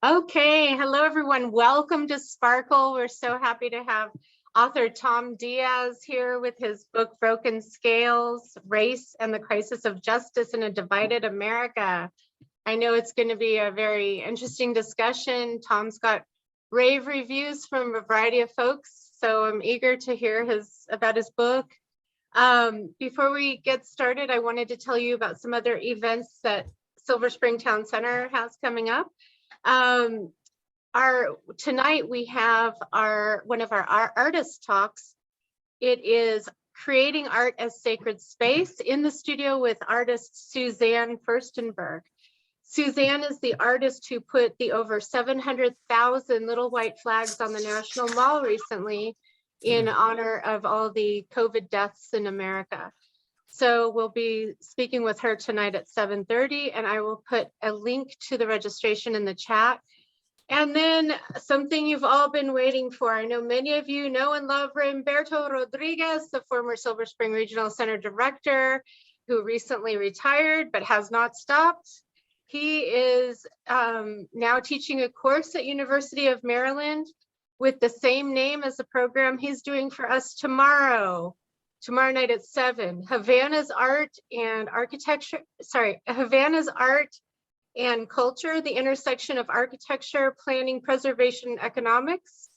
Okay, hello everyone. Welcome to Sparkle. We're so happy to have author Tom Diaz here with his book Broken Scales, Race and the Crisis of Justice in a Divided America. I know it's going to be a very interesting discussion. Tom's got rave reviews from a variety of folks, so I'm eager to hear about his book. Before we get started, I wanted to tell you about some other events that Silver Spring Town Center has coming up. Tonight we have one of our artist talks. It is creating art as sacred space in the studio with artist Suzanne Firstenberg. Suzanne is the artist who put the over 700,000 little white flags on the National Mall recently in honor of all the COVID deaths in America. So we'll be speaking with her tonight at 7:30, and I will put a link to the registration in the chat. And then something you've all been waiting for. I know many of you know and love Ramberto Rodriguez, the former Silver Spring Regional Center Director, who recently retired but has not stopped. He is now teaching a course at University of Maryland with the same name as the program he's doing for us tomorrow night at 7. Havana's Art and Culture, the intersection of architecture, planning, preservation, and economics,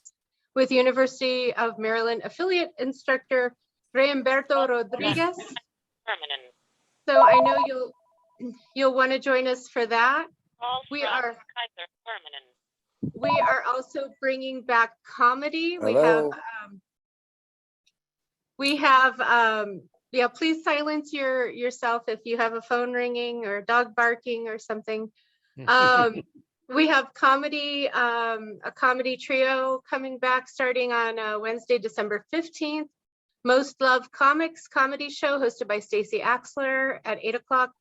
with University of Maryland affiliate instructor Ramberto Rodriguez. So I know you'll want to join us for that. We are also bringing back comedy. Hello. Please silence yourself if you have a phone ringing or a dog barking or something. We have comedy, a comedy trio coming back starting on Wednesday, December 15th. Most Love Comics comedy show hosted by Stacy Axler at 8 o'clock.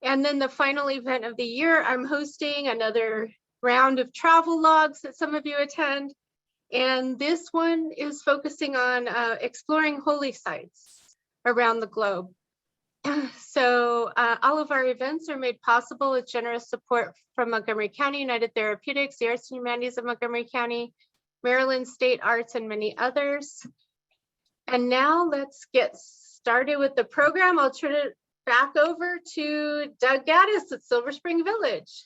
And then the final event of the year, I'm hosting another round of travel logs that some of you attend. And this one is focusing on exploring holy sites around the globe. So all of our events are made possible with generous support from Montgomery County United Therapeutics, the Arts and Humanities of Montgomery County, Maryland State Arts, and many others. And now let's get started with the program. I'll turn it back over to Doug Gaddis at Silver Spring Village.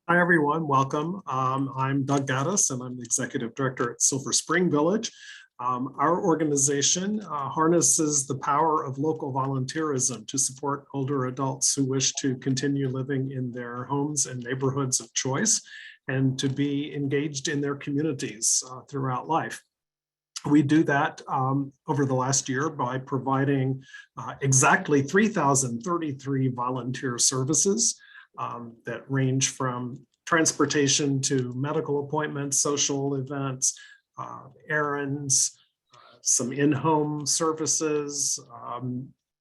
Hi, everyone. Welcome. I'm Doug Gaddis, and I'm the Executive Director at Silver Spring Village. Our organization harnesses the power of local volunteerism to support older adults who wish to continue living in their homes and neighborhoods of choice and to be engaged in their communities throughout life. We do that over the last year by providing exactly 3,033 volunteer services that range from transportation to medical appointments, social events, errands, some in-home services,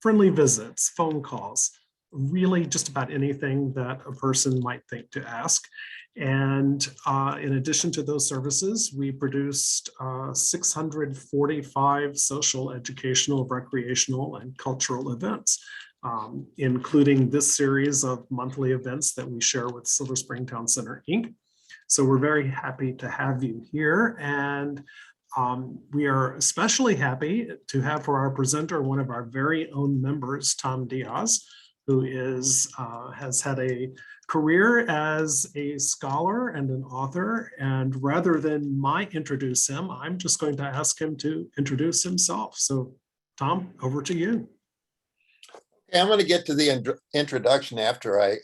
friendly visits, phone calls, really just about anything that a person might think to ask. And in addition to those services, we produced 645 social, educational, recreational, and cultural events, including this series of monthly events that we share with Silver Spring Town Center, Inc. So we're very happy to have you here. And we are especially happy to have for our presenter one of our very own members, Tom Diaz, who has had a career as a scholar and an author. And rather than introduce him, I'm just going to ask him to introduce himself. So Tom, over to you. Okay, I'm going to get to the introduction after I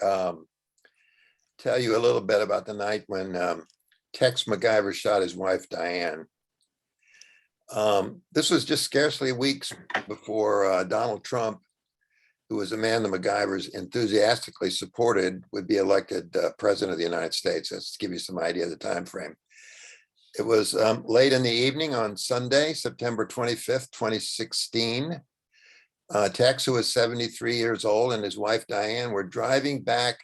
tell you a little bit about the night when Tex MacGyver shot his wife, Diane. This was just scarcely weeks before Donald Trump, who was a man the MacGyvers enthusiastically supported, would be elected president of the United States. Let's give you some idea of the time frame. It was late in the evening on Sunday, September 25th, 2016. Tex, who was 73 years old, and his wife, Diane, were driving back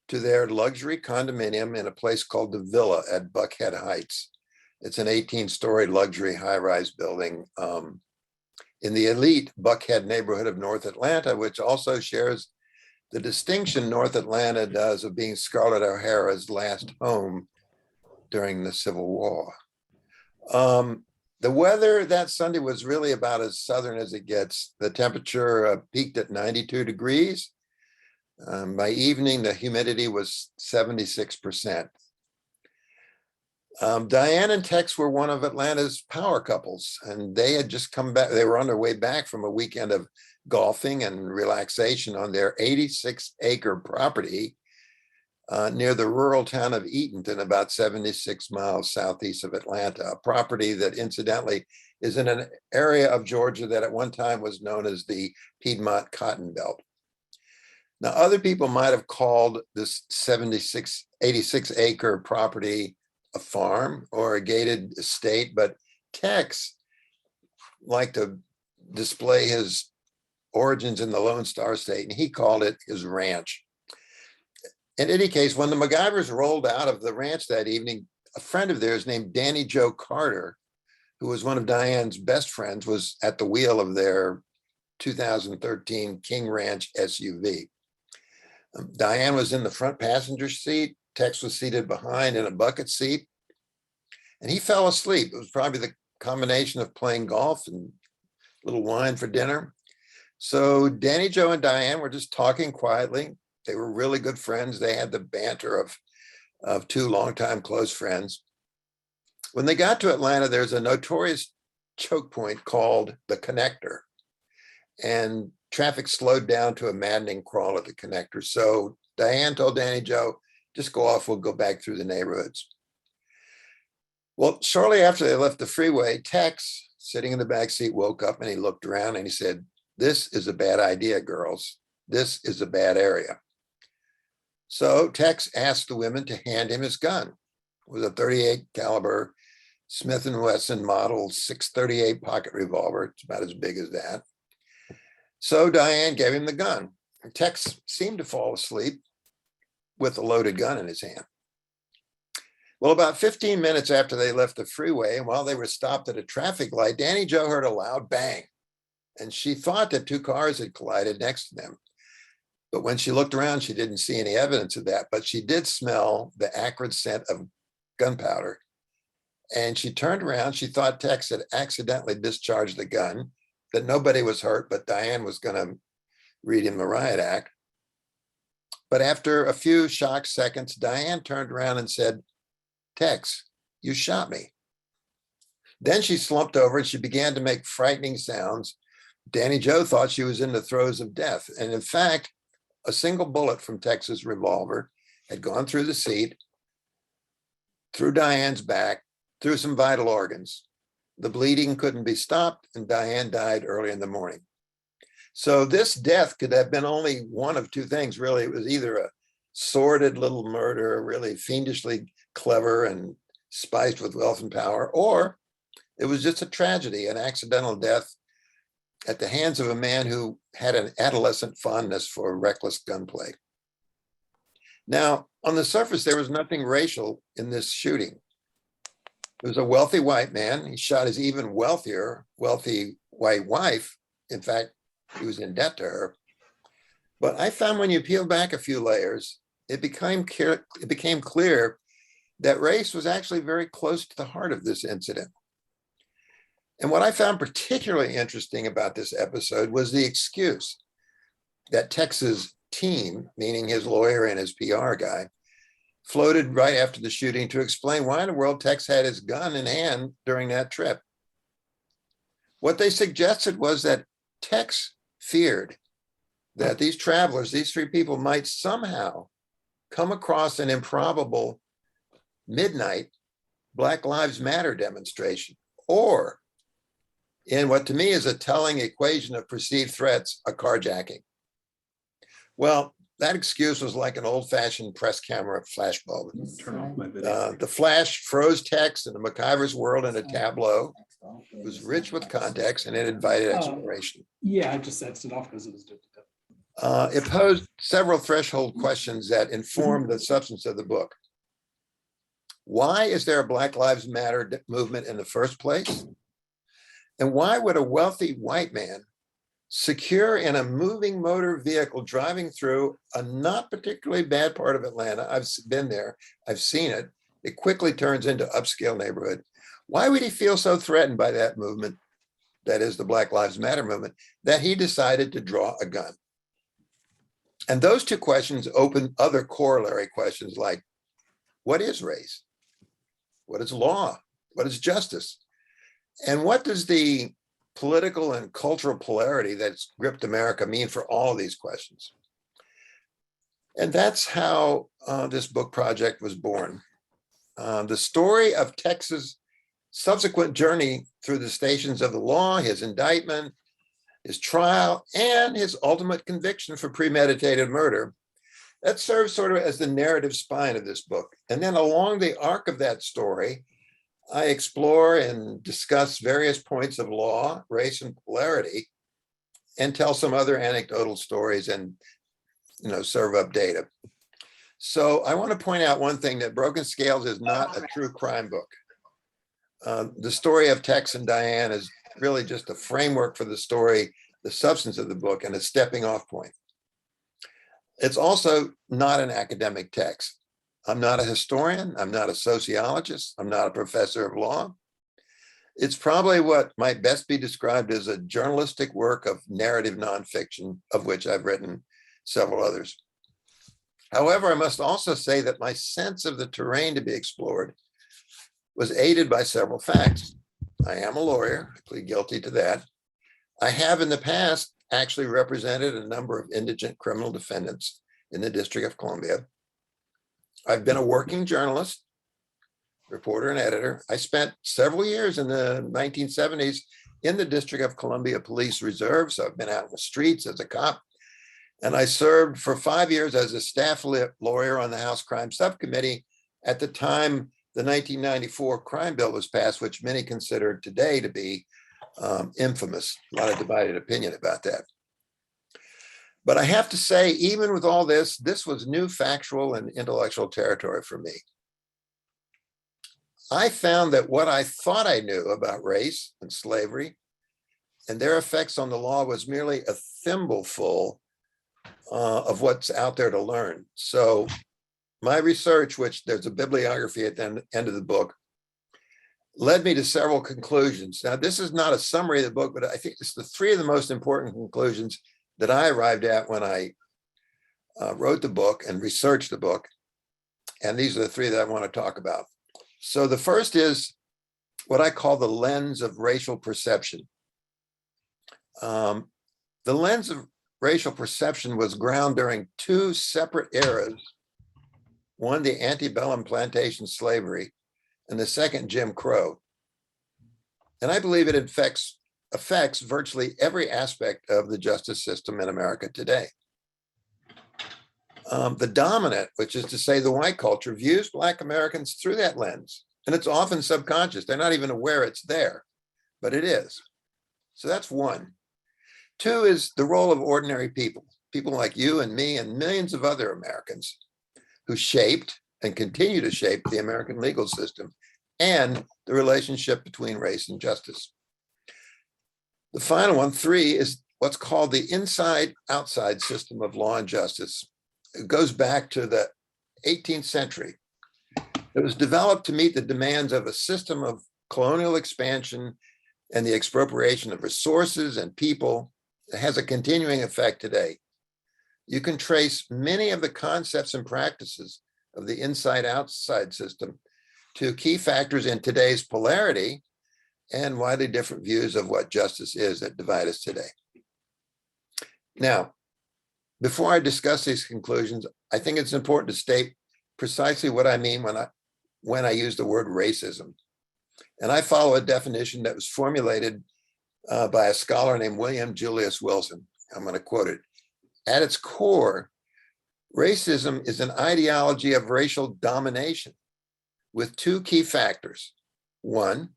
to their luxury condominium in a place called the Villa at Buckhead Heights. It's an 18-story luxury high-rise building in the elite Buckhead neighborhood of North Atlanta, which also shares the distinction North Atlanta does of being Scarlett O'Hara's last home during the Civil War. The weather that Sunday was really about as southern as it gets. The temperature peaked at 92 degrees. By evening, the humidity was 76%. Diane and Tex were one of Atlanta's power couples, and they had just come back. They were on their way back from a weekend of golfing and relaxation on their 86-acre property near the rural town of Eatonton, about 76 miles southeast of Atlanta, a property that incidentally is in an area of Georgia that at one time was known as the Piedmont Cotton Belt. Now, other people might have called this 86-acre property a farm or a gated estate, but Tex liked to display his origins in the Lone Star State, and he called it his ranch. In any case, when the MacGyvers rolled out of the ranch that evening, a friend of theirs named Danny Joe Carter, who was one of Diane's best friends, was at the wheel of their 2013 King Ranch SUV. Diane was in the front passenger seat. Tex was seated behind in a bucket seat, and he fell asleep. It was probably the combination of playing golf and a little wine for dinner. So Danny Joe and Diane were just talking quietly. They were really good friends. They had the banter of two longtime close friends. When they got to Atlanta, there's a notorious choke point called the Connector, and traffic slowed down to a maddening crawl at the Connector. So Diane told Danny Joe, just go off, we'll go back through the neighborhoods. Well, shortly after they left the freeway, Tex, sitting in the back seat, woke up and he looked around and he said, "This is a bad idea, girls. This is a bad area." So Tex asked the women to hand him his gun. It was a .38 caliber Smith & Wesson model 638 pocket revolver. It's about as big as that. So Diane gave him the gun. Tex seemed to fall asleep with a loaded gun in his hand. Well, about 15 minutes after they left the freeway, and while they were stopped at a traffic light, Danny Joe heard a loud bang, and she thought that two cars had collided next to them. But when she looked around, she didn't see any evidence of that, but she did smell the acrid scent of gunpowder. And she turned around. She thought Tex had accidentally discharged the gun, that nobody was hurt, but Diane was going to read him the riot act. But after a few shocked seconds, Diane turned around and said, "Tex, you shot me." Then she slumped over and she began to make frightening sounds. Danny Joe thought she was in the throes of death. And in fact, a single bullet from Tex's revolver had gone through the seat, through Diane's back, through some vital organs. The bleeding couldn't be stopped, and Diane died early in the morning. So this death could have been only one of two things, really. It was either a sordid little murder, really fiendishly clever and spiced with wealth and power, or it was just a tragedy, an accidental death at the hands of a man who had an adolescent fondness for reckless gunplay. Now, on the surface, there was nothing racial in this shooting. It was a wealthy white man. He shot his even wealthy white wife. In fact, he was in debt to her. But I found when you peel back a few layers, it became clear that race was actually very close to the heart of this incident. And what I found particularly interesting about this episode was the excuse that Tex's team, meaning his lawyer and his PR guy, floated right after the shooting to explain why in the world Tex had his gun in hand during that trip. What they suggested was that Tex feared that these travelers, these three people, might somehow come across an improbable midnight Black Lives Matter demonstration, or in what to me is a telling equation of perceived threats, a carjacking. Well, that excuse was like an old-fashioned press camera flashbulb. Turn off my video. The flash froze Tex in the MacGyver's world in a tableau. It was rich with context and it invited exploration. Yeah, I just Xed it off because it was difficult. It posed several threshold questions that informed the substance of the book. Why is there a Black Lives Matter movement in the first place? And why would a wealthy white man Secure in a moving motor vehicle driving through a not particularly bad part of Atlanta. I've been there, I've seen it. It quickly turns into upscale neighborhood. Why would he feel so threatened by that movement, that is the Black Lives Matter movement, that he decided to draw a gun? And those two questions open other corollary questions like, what is race? What is law? What is justice? And what does the political and cultural polarity that's gripped America mean for all of these questions? And that's how this book project was born. The story of Texas' subsequent journey through the stations of the law, his indictment, his trial, and his ultimate conviction for premeditated murder, that serves sort of as the narrative spine of this book. And then along the arc of that story, I explore and discuss various points of law, race, and polarity, and tell some other anecdotal stories and, serve up data. So I want to point out one thing, that Broken Scales is not a true crime book. The story of Tex and Diane is really just a framework for the story, the substance of the book, and a stepping off point. It's also not an academic text. I'm not a historian. I'm not a sociologist. I'm not a professor of law. It's probably what might best be described as a journalistic work of narrative nonfiction, of which I've written several others. However, I must also say that my sense of the terrain to be explored was aided by several facts. I am a lawyer. I plead guilty to that. I have in the past actually represented a number of indigent criminal defendants in the District of Columbia. I've been a working journalist, reporter, and editor. I spent several years in the 1970s in the District of Columbia Police Reserve. So I've been out in the streets as a cop. And I served for 5 years as a staff lawyer on the House Crime Subcommittee at the time the 1994 crime bill was passed, which many consider today to be infamous. A lot of divided opinion about that. But I have to say, even with all this, this was new factual and intellectual territory for me. I found that what I thought I knew about race and slavery and their effects on the law was merely a thimbleful of what's out there to learn. So my research, which there's a bibliography at the end of the book, led me to several conclusions. Now, this is not a summary of the book, but I think it's the three of the most important conclusions that I arrived at when I wrote the book and researched the book. And these are the three that I want to talk about. So the first is what I call the lens of racial perception. The lens of racial perception was ground during two separate eras. One, the antebellum plantation slavery, and the second, Jim Crow. And I believe it affects virtually every aspect of the justice system in America today. The dominant, which is to say the white culture, views Black Americans through that lens. And it's often subconscious. They're not even aware it's there, but it is. So that's one. Two is the role of ordinary people, people like you and me and millions of other Americans who shaped and continue to shape the American legal system and the relationship between race and justice. The final one, three, is what's called the inside-outside system of law and justice. It goes back to the 18th century. It was developed to meet the demands of a system of colonial expansion and the expropriation of resources and people. It has a continuing effect today. You can trace many of the concepts and practices of the inside-outside system to key factors in today's polarity and widely different views of what justice is that divide us today. Now, before I discuss these conclusions, I think it's important to state precisely what I mean when I use the word racism. And I follow a definition that was formulated by a scholar named William Julius Wilson. I'm going to quote it. At its core, racism is an ideology of racial domination with two key factors. One,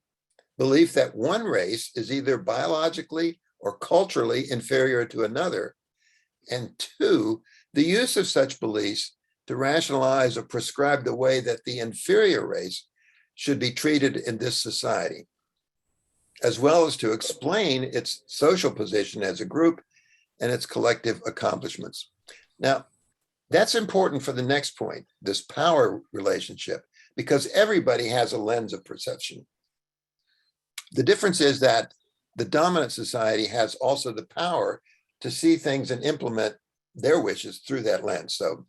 belief that one race is either biologically or culturally inferior to another. And two, the use of such beliefs to rationalize or prescribe the way that the inferior race should be treated in this society. as well as to explain its social position as a group and its collective accomplishments. Now, that's important for the next point, this power relationship, because everybody has a lens of perception. The difference is that the dominant society has also the power to see things and implement their wishes through that lens. So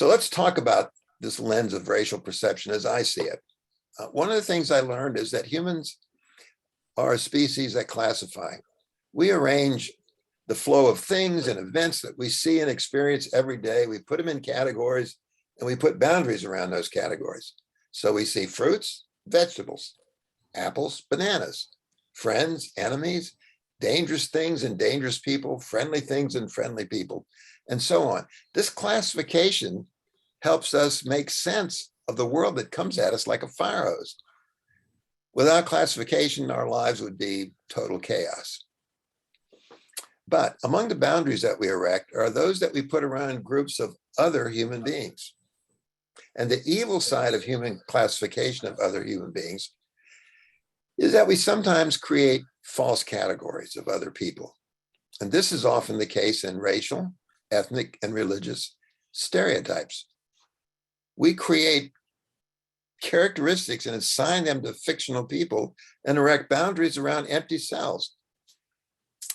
let's talk about this lens of racial perception as I see it. One of the things I learned is that humans are a species that classify. We arrange the flow of things and events that we see and experience every day. We put them in categories and we put boundaries around those categories. So we see fruits, vegetables, apples, bananas, friends, enemies, dangerous things and dangerous people, friendly things and friendly people, and so on. This classification helps us make sense of the world that comes at us like a fire hose. Without classification, our lives would be total chaos. But among the boundaries that we erect are those that we put around groups of other human beings. And the evil side of human classification of other human beings is that we sometimes create false categories of other people. And this is often the case in racial, ethnic, and religious stereotypes. We create characteristics and assign them to fictional people and erect boundaries around empty cells.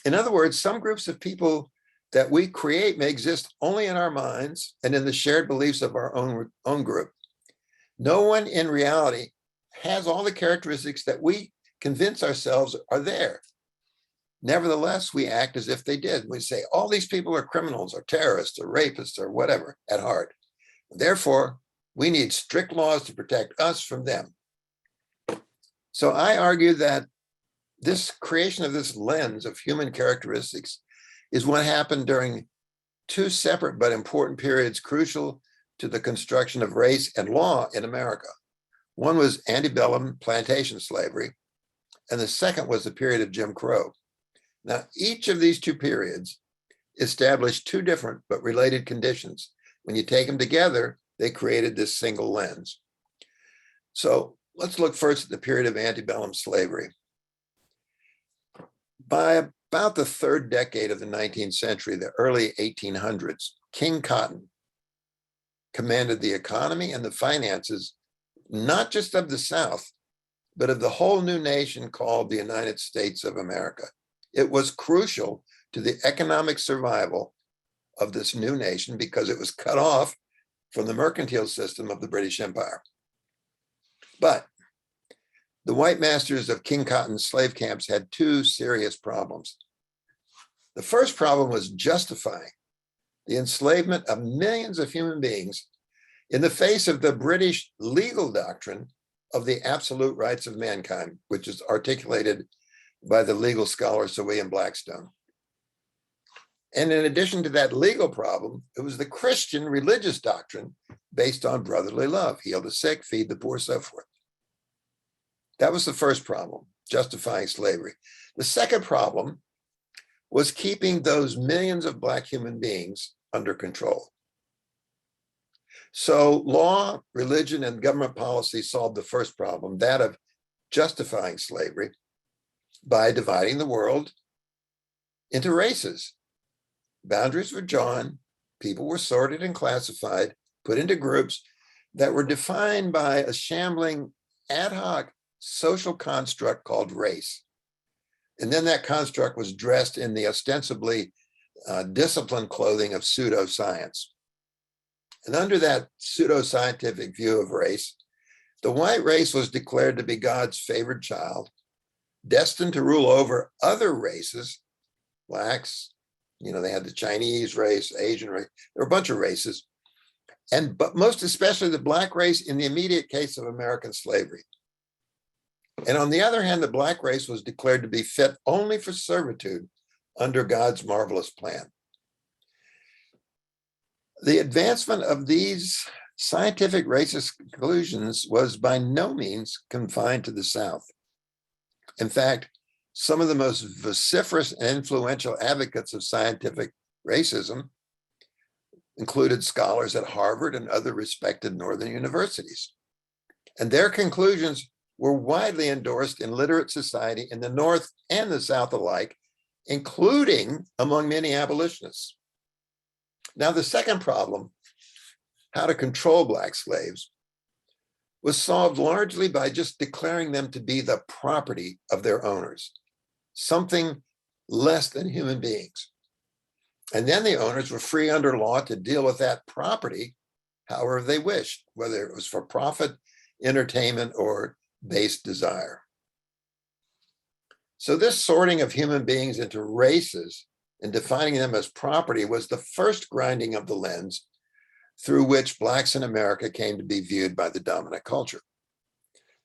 In other words, some groups of people that we create may exist only in our minds and in the shared beliefs of our own group. No one in reality has all the characteristics that we convince ourselves are there. Nevertheless, we act as if they did. We say, all these people are criminals or terrorists or rapists or whatever at heart. Therefore, we need strict laws to protect us from them. So I argue that this creation of this lens of human characteristics is what happened during two separate but important periods crucial to the construction of race and law in America. One was antebellum plantation slavery, and the second was the period of Jim Crow. Now, each of these two periods established two different but related conditions. When you take them together, they created this single lens. So let's look first at the period of antebellum slavery. By about the third decade of the 19th century, the early 1800s, King Cotton commanded the economy and the finances, not just of the South, but of the whole new nation called the United States of America. It was crucial to the economic survival of this new nation because it was cut off from the mercantile system of the British Empire. But the white masters of King Cotton's slave camps had two serious problems. The first problem was justifying the enslavement of millions of human beings in the face of the British legal doctrine of the absolute rights of mankind, which is articulated by the legal scholar Sir William Blackstone. And in addition to that legal problem, it was the Christian religious doctrine based on brotherly love, heal the sick, feed the poor, so forth. That was the first problem, justifying slavery. The second problem was keeping those millions of Black human beings under control. So law, religion, and government policy solved the first problem, that of justifying slavery, by dividing the world into races. Boundaries were drawn, people were sorted and classified, put into groups that were defined by a shambling ad hoc social construct called race. And then that construct was dressed in the ostensibly disciplined clothing of pseudoscience. And under that pseudoscientific view of race, the white race was declared to be God's favored child, destined to rule over other races, Blacks, they had the Chinese race, Asian race, there were a bunch of races, but most especially the Black race in the immediate case of American slavery. And on the other hand, the Black race was declared to be fit only for servitude under God's marvelous plan. The advancement of these scientific racist conclusions was by no means confined to the South. In fact, some of the most vociferous and influential advocates of scientific racism included scholars at Harvard and other respected Northern universities. And their conclusions were widely endorsed in literate society in the North and the South alike, including among many abolitionists. Now, the second problem, how to control Black slaves, was solved largely by just declaring them to be the property of their owners, something less than human beings. And then the owners were free under law to deal with that property however they wished, whether it was for profit, entertainment, or base desire. So this sorting of human beings into races and defining them as property was the first grinding of the lens through which Blacks in America came to be viewed by the dominant culture.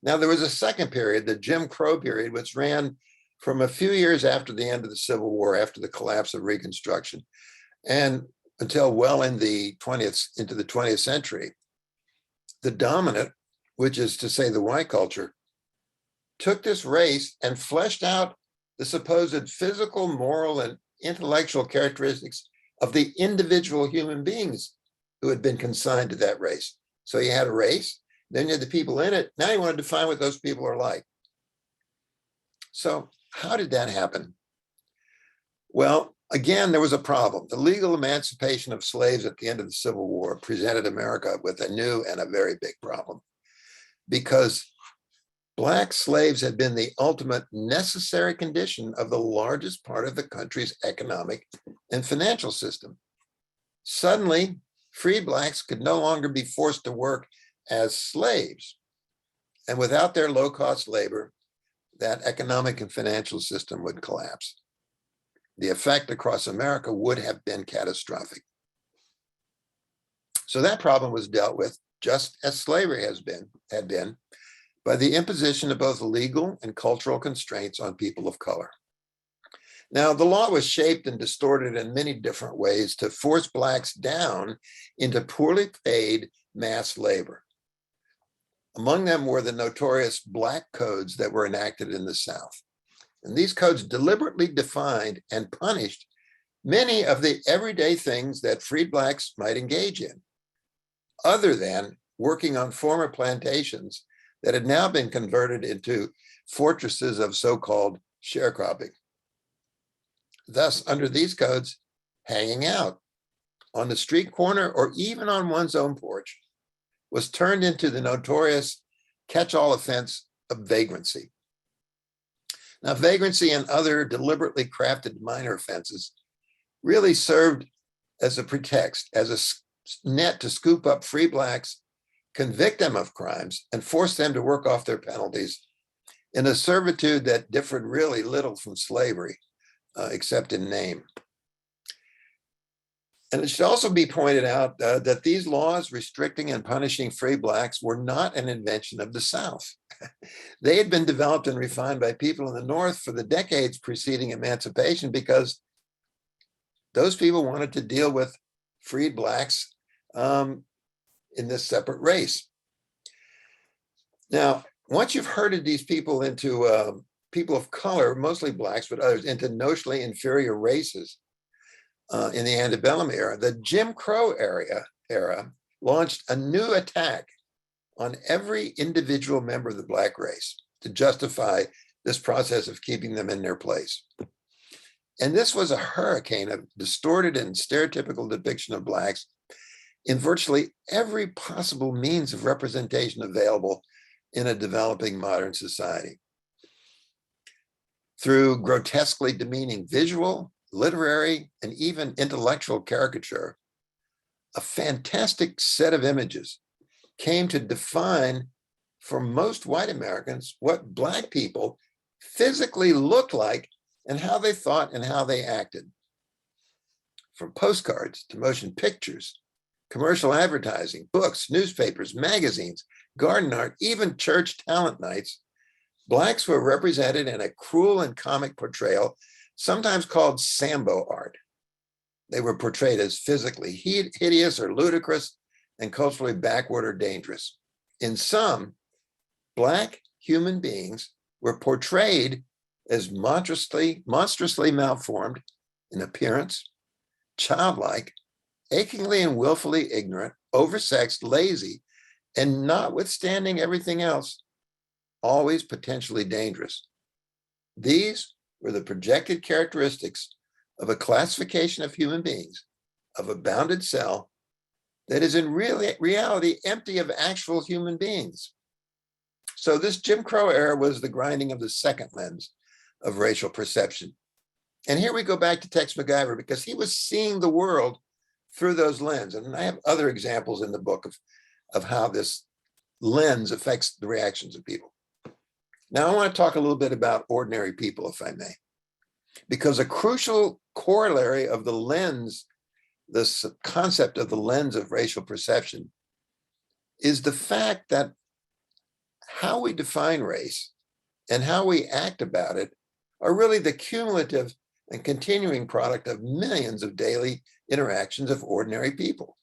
Now, there was a second period, the Jim Crow period, which ran from a few years after the end of the Civil War, after the collapse of Reconstruction, and until well into the 20th century. The dominant, which is to say the white culture, took this race and fleshed out the supposed physical, moral, and intellectual characteristics of the individual human beings who had been consigned to that race. So you had a race, then you had the people in it. Now you want to define what those people are like. So how did that happen? Well, again, there was a problem. The legal emancipation of slaves at the end of the Civil War presented America with a new and a very big problem, because Black slaves had been the ultimate necessary condition of the largest part of the country's economic and financial system. Suddenly, freed Blacks could no longer be forced to work as slaves. And without their low-cost labor, that economic and financial system would collapse. The effect across America would have been catastrophic. So that problem was dealt with, just as slavery had been, by the imposition of both legal and cultural constraints on people of color. Now, the law was shaped and distorted in many different ways to force Blacks down into poorly paid mass labor. Among them were the notorious Black codes that were enacted in the South. And these codes deliberately defined and punished many of the everyday things that freed Blacks might engage in, other than working on former plantations that had now been converted into fortresses of so-called sharecropping. Thus, under these codes, hanging out on the street corner or even on one's own porch was turned into the notorious catch-all offense of vagrancy. Now, vagrancy and other deliberately crafted minor offenses really served as a pretext, as a net to scoop up free Blacks, convict them of crimes, and force them to work off their penalties in a servitude that differed really little from slavery, except in name. And it should also be pointed out that these laws restricting and punishing free Blacks were not an invention of the South. They had been developed and refined by people in the North for the decades preceding emancipation, because those people wanted to deal with freed Blacks in this separate race. Now, once you've herded these people into people of color, mostly Blacks, but others, into notionally inferior races in the Antebellum era, the Jim Crow era launched a new attack on every individual member of the Black race to justify this process of keeping them in their place. And this was a hurricane of distorted and stereotypical depiction of Blacks in virtually every possible means of representation available in a developing modern society. Through grotesquely demeaning visual, literary, and even intellectual caricature, a fantastic set of images came to define, for most white Americans, what Black people physically looked like and how they thought and how they acted. From postcards to motion pictures, commercial advertising, books, newspapers, magazines, garden art, even church talent nights, Blacks were represented in a cruel and comic portrayal, sometimes called Sambo art. They were portrayed as physically hideous or ludicrous and culturally backward or dangerous. In some, Black human beings were portrayed as monstrously malformed in appearance, childlike, achingly and willfully ignorant, oversexed, lazy, and notwithstanding everything else, always potentially dangerous. These were the projected characteristics of a classification of human beings, of a bounded cell that is in reality empty of actual human beings. So this Jim Crow era was the grinding of the second lens of racial perception. And here we go back to Tex MacGyver, because he was seeing the world through those lenses. And I have other examples in the book of how this lens affects the reactions of people. Now, I want to talk a little bit about ordinary people, if I may, because a crucial corollary of the lens, this concept of the lens of racial perception, is the fact that how we define race and how we act about it are really the cumulative and continuing product of millions of daily interactions of ordinary people.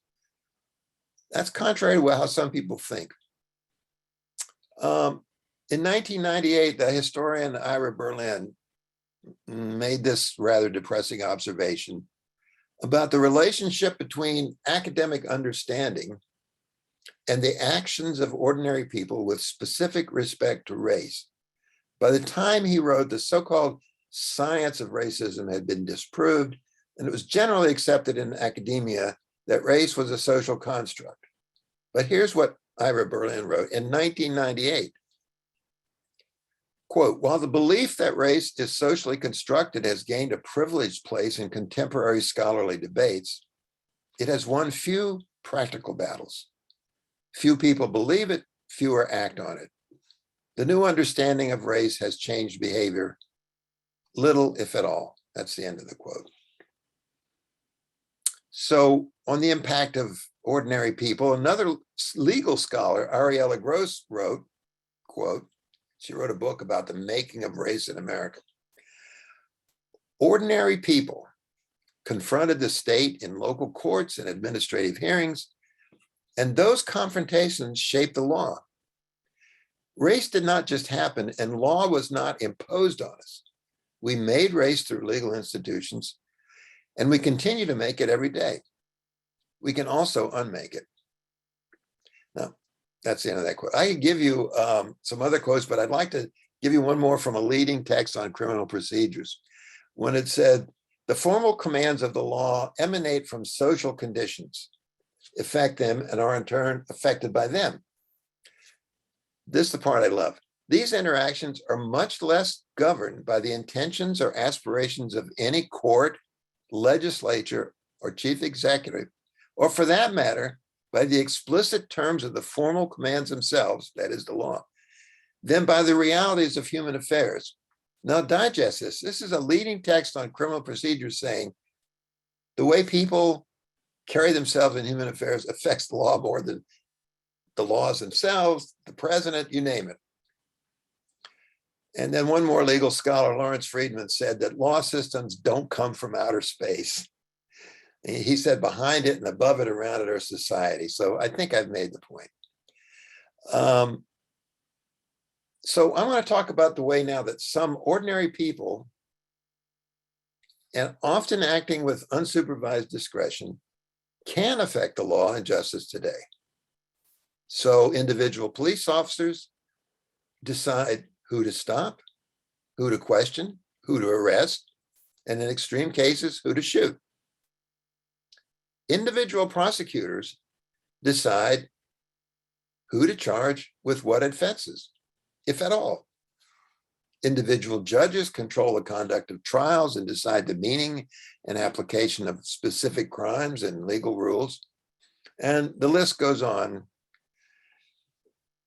That's contrary to how some people think. In 1998, the historian Ira Berlin made this rather depressing observation about the relationship between academic understanding and the actions of ordinary people with specific respect to race. By the time he wrote, the so-called science of racism had been disproved, and it was generally accepted in academia that race was a social construct. But here's what Ira Berlin wrote in 1998. Quote, while the belief that race is socially constructed has gained a privileged place in contemporary scholarly debates, it has won few practical battles. Few people believe it, fewer act on it. The new understanding of race has changed behavior, little, if at all. That's the end of the quote. So on the impact of ordinary people, another legal scholar, Ariella Gross, wrote, quote, she wrote a book about the making of race in America. Ordinary people confronted the state in local courts and administrative hearings, and those confrontations shaped the law. Race did not just happen, and law was not imposed on us. We made race through legal institutions, and we continue to make it every day. We can also unmake it. Now, that's the end of that quote. I could give you some other quotes, but I'd like to give you one more from a leading text on criminal procedures, when it said, the formal commands of the law emanate from social conditions, affect them, and are in turn affected by them. This is the part I love. These interactions are much less governed by the intentions or aspirations of any court, legislature, or chief executive, or for that matter, by the explicit terms of the formal commands themselves, that is the law, than by the realities of human affairs. Now digest this. This is a leading text on criminal procedures saying the way people carry themselves in human affairs affects the law more than the laws themselves, the president, you name it. And then one more legal scholar, Lawrence Friedman, said that law systems don't come from outer space. He said behind it and above it, around it, are society. So I think I've made the point. So I want to talk about the way now that some ordinary people, and often acting with unsupervised discretion, can affect the law and justice today. So individual police officers decide who to stop, who to question, who to arrest, and in extreme cases, who to shoot. Individual prosecutors decide who to charge with what offenses, if at all. Individual judges control the conduct of trials and decide the meaning and application of specific crimes and legal rules. And the list goes on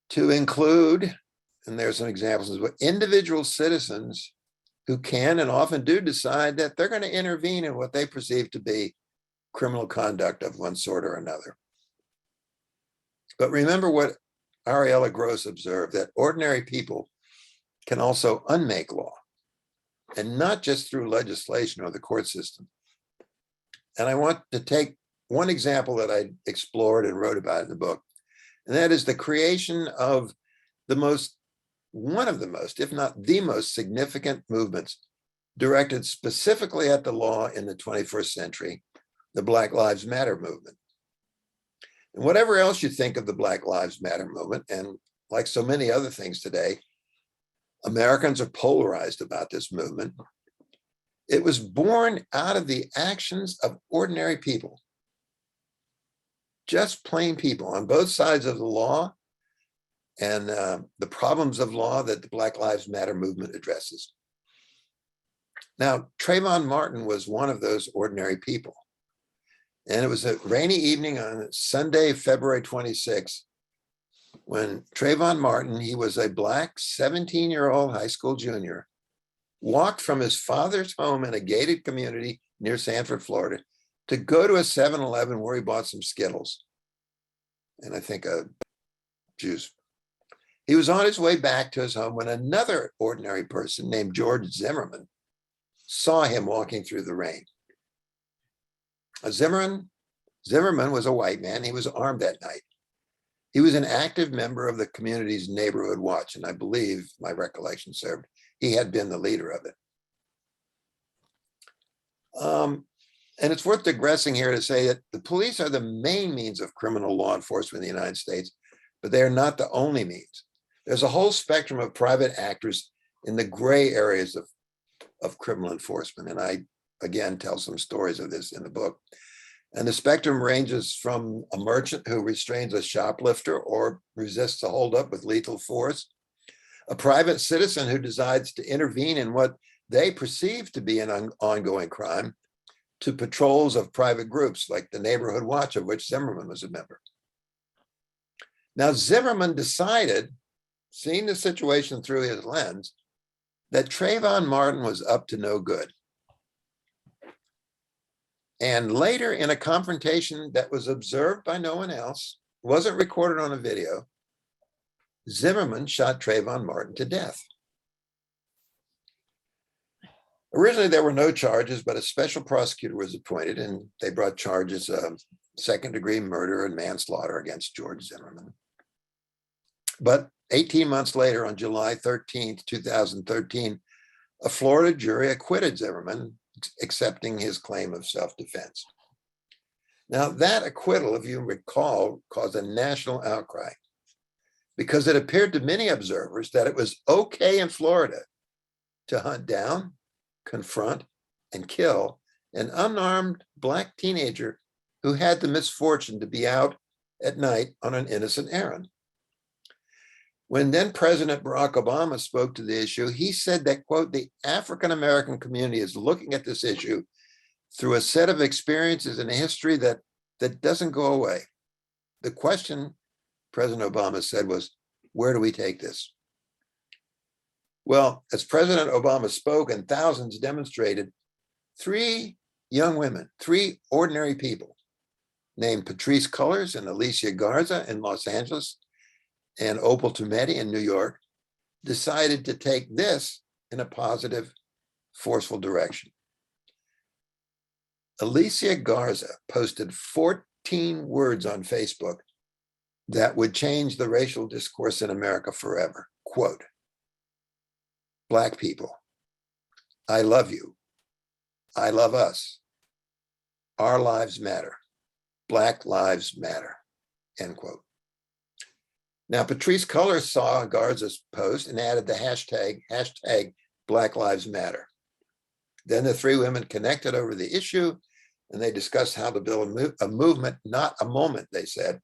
to include, and there's some examples, but individual citizens who can and often do decide that they're going to intervene in what they perceive to be criminal conduct of one sort or another. But remember what Ariella Gross observed, that ordinary people can also unmake law, and not just through legislation or the court system. And I want to take one example that I explored and wrote about in the book, and that is the creation of one of the most, if not the most significant movements directed specifically at the law in the 21st century, the Black Lives Matter movement. And whatever else you think of the Black Lives Matter movement, and like so many other things today, Americans are polarized about this movement. It was born out of the actions of ordinary people, just plain people on both sides of the law and the problems of law that the Black Lives Matter movement addresses. Now, Trayvon Martin was one of those ordinary people. And it was a rainy evening on Sunday, February 26, when Trayvon Martin, he was a Black 17-year-old high school junior, walked from his father's home in a gated community near Sanford, Florida, to go to a 7-Eleven where he bought some Skittles and I think a juice. He was on his way back to his home when another ordinary person named George Zimmerman saw him walking through the rain. Zimmerman was a white man. He was armed that night. He was an active member of the community's neighborhood watch, and I believe my recollection served, he had been the leader of it. And it's worth digressing here to say that the police are the main means of criminal law enforcement in the United States, but they are not the only means. There's a whole spectrum of private actors in the gray areas of criminal enforcement. And I, again, tell some stories of this in the book. And the spectrum ranges from a merchant who restrains a shoplifter or resists a holdup with lethal force, a private citizen who decides to intervene in what they perceive to be an ongoing crime, to patrols of private groups like the Neighborhood Watch, of which Zimmerman was a member. Now, Zimmerman decided, seeing the situation through his lens, that Trayvon Martin was up to no good. And later, in a confrontation that was observed by no one else, wasn't recorded on a video, Zimmerman shot Trayvon Martin to death. Originally, there were no charges, but a special prosecutor was appointed, and they brought charges of second-degree murder and manslaughter against George Zimmerman. But 18 months later, on July 13th, 2013, a Florida jury acquitted Zimmerman, accepting his claim of self-defense. Now, that acquittal, if you recall, caused a national outcry because it appeared to many observers that it was okay in Florida to hunt down, confront, and kill an unarmed Black teenager who had the misfortune to be out at night on an innocent errand. When then President Barack Obama spoke to the issue, he said that, quote, the African-American community is looking at this issue through a set of experiences and a history that doesn't go away. The question, President Obama said, was, where do we take this? Well, as President Obama spoke and thousands demonstrated, 3 young women, 3 ordinary people named Patrisse Cullors and Alicia Garza in Los Angeles and Opal Tometi in New York decided to take this in a positive, forceful direction. Alicia Garza posted 14 words on Facebook that would change the racial discourse in America forever. Quote, Black people, I love you. I love us. Our lives matter. Black lives matter, end quote. Now, Patrisse Cullors saw Garza's post and added the hashtag Black Lives Matter. Then the 3 women connected over the issue and they discussed how to build a movement, not a moment, they said.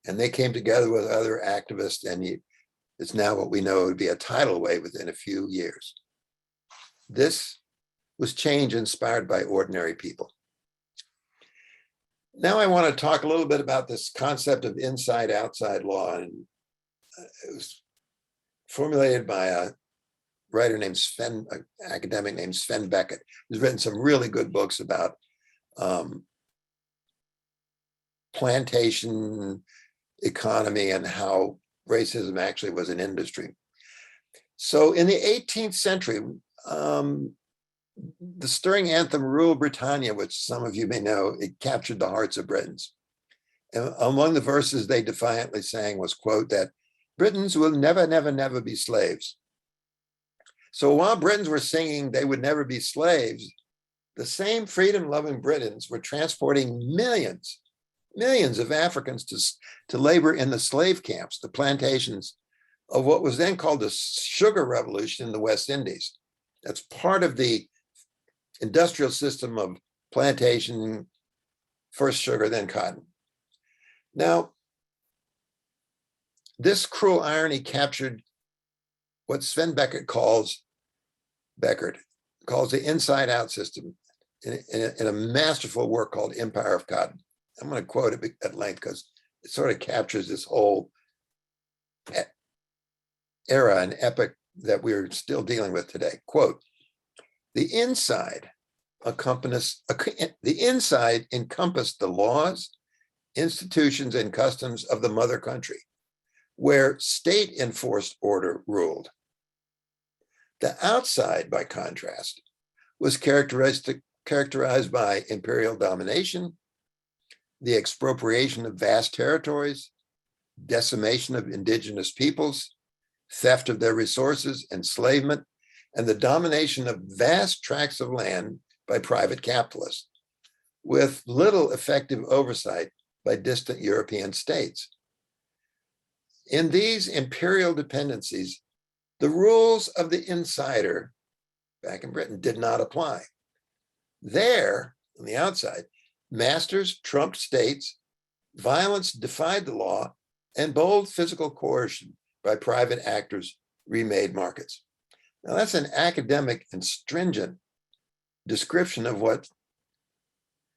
And they came together with other activists, and it's now what we know would be a tidal wave within a few years. This was change inspired by ordinary people. Now I want to talk a little bit about this concept of inside-outside law. And it was formulated by a writer named an academic named Sven Beckett, who's written some really good books about plantation economy and how racism actually was an industry. So in the 18th century, the stirring anthem Rule Britannia, which some of you may know, it captured the hearts of Britons. And among the verses they defiantly sang was, quote, that Britons will never, never, never be slaves. So while Britons were singing they would never be slaves, the same freedom-loving Britons were transporting millions of Africans to labor in the slave camps, the plantations of what was then called the sugar revolution in the West Indies. That's part of the industrial system of plantation, first sugar, then cotton. Now, this cruel irony captured what Sven Beckert calls the inside-out system in a masterful work called Empire of Cotton. I'm going to quote it at length because it sort of captures this whole era and epoch that we're still dealing with today. Quote, the inside encompassed the laws, institutions, and customs of the mother country, where state-enforced order ruled. The outside, by contrast, was characterized by imperial domination, the expropriation of vast territories, decimation of indigenous peoples, theft of their resources, enslavement, and the domination of vast tracts of land by private capitalists, with little effective oversight by distant European states. In these imperial dependencies, the rules of the insider back in Britain did not apply. There, on the outside, masters trumped states, violence defied the law, and bold physical coercion by private actors remade markets. Now, that's an academic and stringent description of what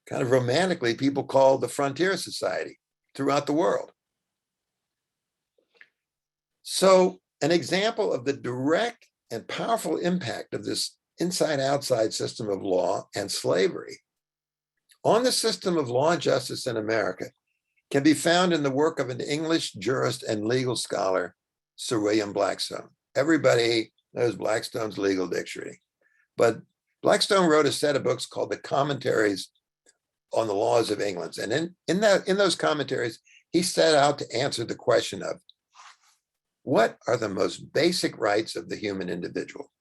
kind of romantically people call the frontier society throughout the world. So, an example of the direct and powerful impact of this inside-outside system of law and slavery on the system of law and justice in America can be found in the work of an English jurist and legal scholar, Sir William Blackstone. Everybody knows Blackstone's legal dictionary, but Blackstone wrote a set of books called the Commentaries on the Laws of England. And in those commentaries, he set out to answer the question of what are the most basic rights of the human individual?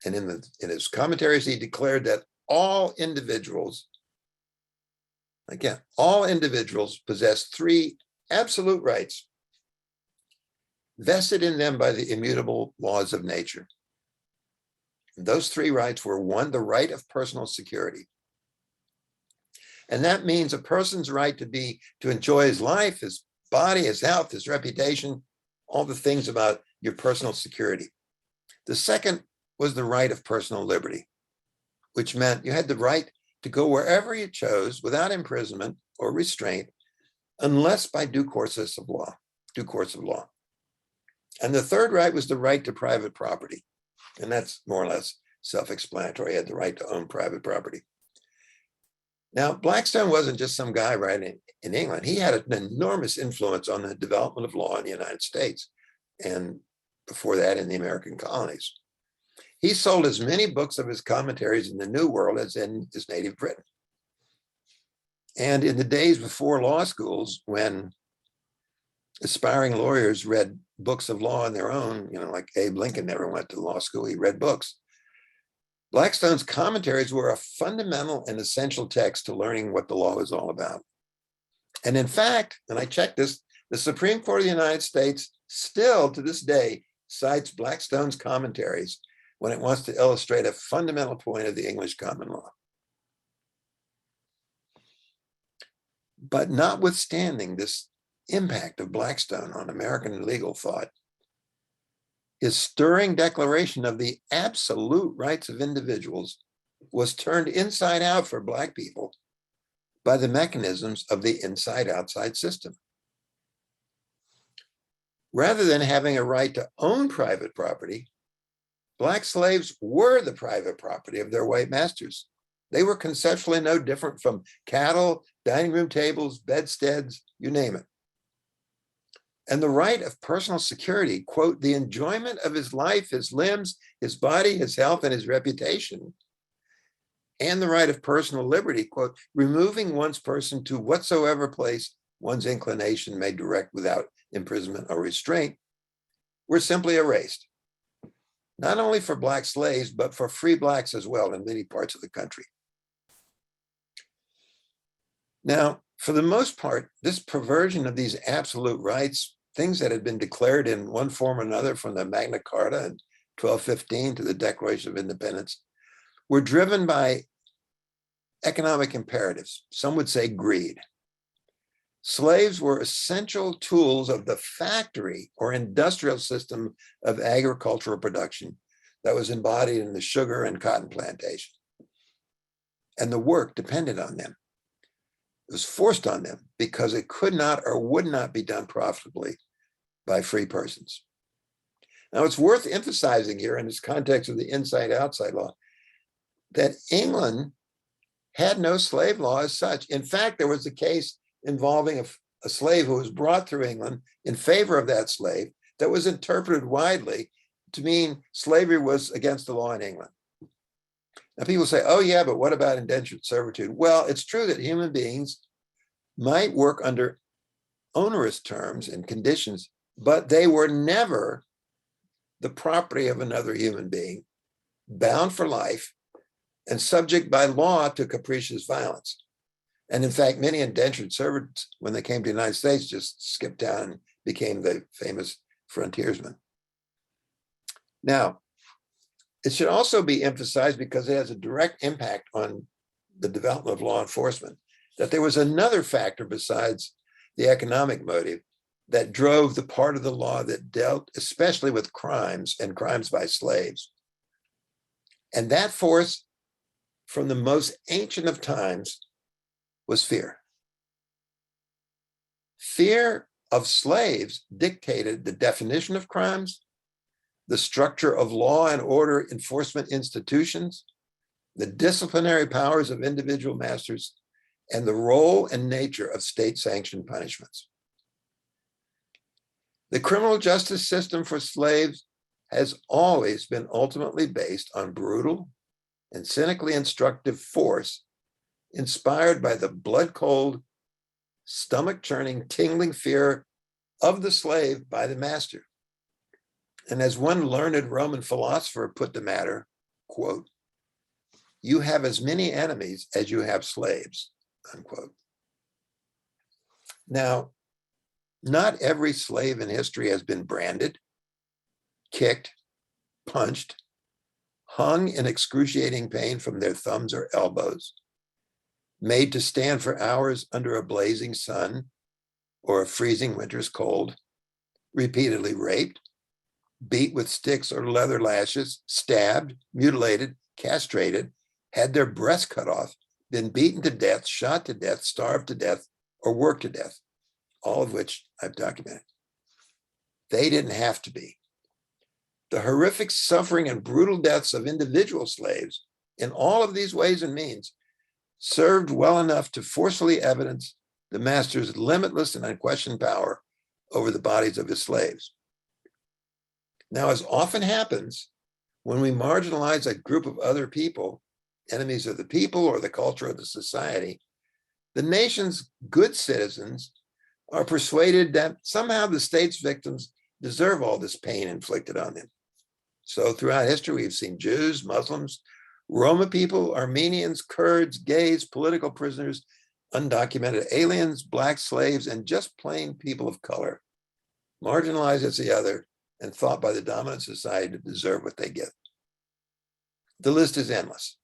And in his commentaries, he declared that all individuals possess three absolute rights vested in them by the immutable laws of nature. And those three rights were: one, the right of personal security. And that means a person's right to enjoy his life, his body, his health, his reputation, all the things about your personal security. The second was the right of personal liberty, which meant you had the right to go wherever you chose without imprisonment or restraint, unless by due course of law. And the third right was the right to private property. And that's more or less self-explanatory. He had the right to own private property. Now, Blackstone wasn't just some guy writing in England. He had an enormous influence on the development of law in the United States, and before that in the American colonies. He sold as many books of his commentaries in the New World as in his native Britain. And in the days before law schools, when aspiring lawyers read books of law on their own, like Abe Lincoln never went to law school, he read books. Blackstone's commentaries were a fundamental and essential text to learning what the law is all about. And in fact, and I checked this, the Supreme Court of the United States still to this day cites Blackstone's commentaries when it wants to illustrate a fundamental point of the English common law. But notwithstanding this impact of Blackstone on American legal thought, his stirring declaration of the absolute rights of individuals was turned inside out for Black people by the mechanisms of the inside-outside system. Rather than having a right to own private property, Black slaves were the private property of their white masters. They were conceptually no different from cattle, dining room tables, bedsteads, you name it. And the right of personal security, quote, the enjoyment of his life, his limbs, his body, his health, and his reputation, and the right of personal liberty, quote, removing one's person to whatsoever place one's inclination may direct without imprisonment or restraint, were simply erased. Not only for Black slaves, but for free Blacks as well in many parts of the country. Now, for the most part, this perversion of these absolute rights things that had been declared in one form or another from the Magna Carta in 1215 to the Declaration of Independence were driven by economic imperatives. Some would say greed. Slaves were essential tools of the factory or industrial system of agricultural production that was embodied in the sugar and cotton plantation. And the work depended on them. It was forced on them because it could not or would not be done profitably by free persons. Now, it's worth emphasizing here in this context of the inside-outside law that England had no slave law as such. In fact, there was a case involving a slave who was brought through England in favor of that slave that was interpreted widely to mean slavery was against the law in England. Now people say, oh yeah, but what about indentured servitude? Well, it's true that human beings might work under onerous terms and conditions, but they were never the property of another human being, bound for life and subject by law to capricious violence. And in fact, many indentured servants, when they came to the United States, just skipped down and became the famous frontiersmen. Now, it should also be emphasized, because it has a direct impact on the development of law enforcement, that there was another factor besides the economic motive that drove the part of the law that dealt especially with crimes and crimes by slaves. And that force from the most ancient of times was fear. Fear of slaves dictated the definition of crimes, the structure of law and order enforcement institutions, the disciplinary powers of individual masters, and the role and nature of state-sanctioned punishments. The criminal justice system for slaves has always been ultimately based on brutal and cynically instructive force, inspired by the blood-cold, stomach-churning, tingling fear of the slave by the master. And as one learned Roman philosopher put the matter, quote, "You have as many enemies as you have slaves," unquote. Now, not every slave in history has been branded, kicked, punched, hung in excruciating pain from their thumbs or elbows, made to stand for hours under a blazing sun or a freezing winter's cold, repeatedly raped, beat with sticks or leather lashes, stabbed, mutilated, castrated, had their breasts cut off, been beaten to death, shot to death, starved to death, or worked to death, all of which I've documented. They didn't have to be. The horrific suffering and brutal deaths of individual slaves in all of these ways and means served well enough to forcefully evidence the master's limitless and unquestioned power over the bodies of his slaves. Now, as often happens, when we marginalize a group of other people, enemies of the people or the culture of the society, the nation's good citizens are persuaded that somehow the state's victims deserve all this pain inflicted on them. So throughout history, we've seen Jews, Muslims, Roma people, Armenians, Kurds, gays, political prisoners, undocumented aliens, Black slaves, and just plain people of color, marginalized as the other and thought by the dominant society to deserve what they get. The list is endless.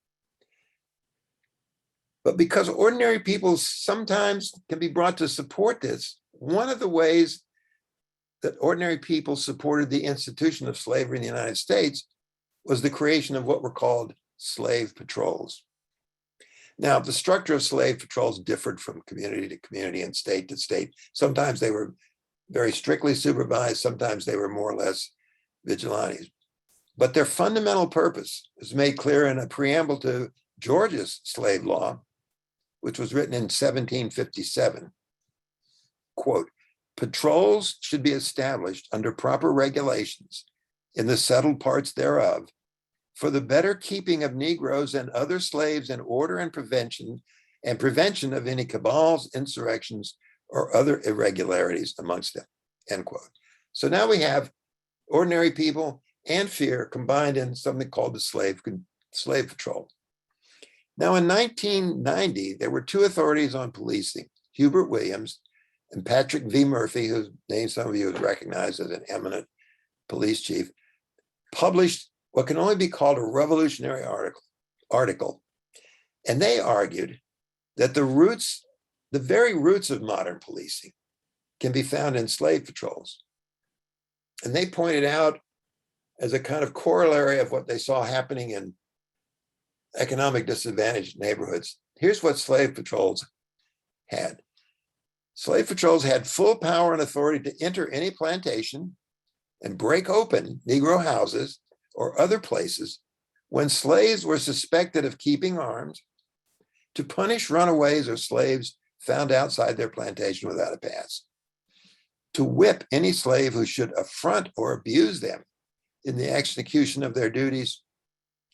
But because ordinary people sometimes can be brought to support this, one of the ways that ordinary people supported the institution of slavery in the United States was the creation of what were called slave patrols. Now, the structure of slave patrols differed from community to community and state to state. Sometimes they were very strictly supervised, sometimes they were more or less vigilantes. But their fundamental purpose is made clear in a preamble to Georgia's slave law, which was written in 1757. Quote, "Patrols should be established under proper regulations in the settled parts thereof for the better keeping of Negroes and other slaves in order and prevention of any cabals, insurrections, or other irregularities amongst them," end quote. So now we have ordinary people and fear combined in something called the slave patrol. Now in 1990, there were two authorities on policing, Hubert Williams And Patrick V. Murphy, whose name some of you have recognized as an eminent police chief, published what can only be called a revolutionary article. And they argued that the very roots of modern policing can be found in slave patrols. And they pointed out, as a kind of corollary of what they saw happening in economic disadvantaged neighborhoods, here's what slave patrols had. Slave patrols had full power and authority to enter any plantation and break open Negro houses or other places when slaves were suspected of keeping arms, to punish runaways or slaves found outside their plantation without a pass, to whip any slave who should affront or abuse them in the execution of their duties,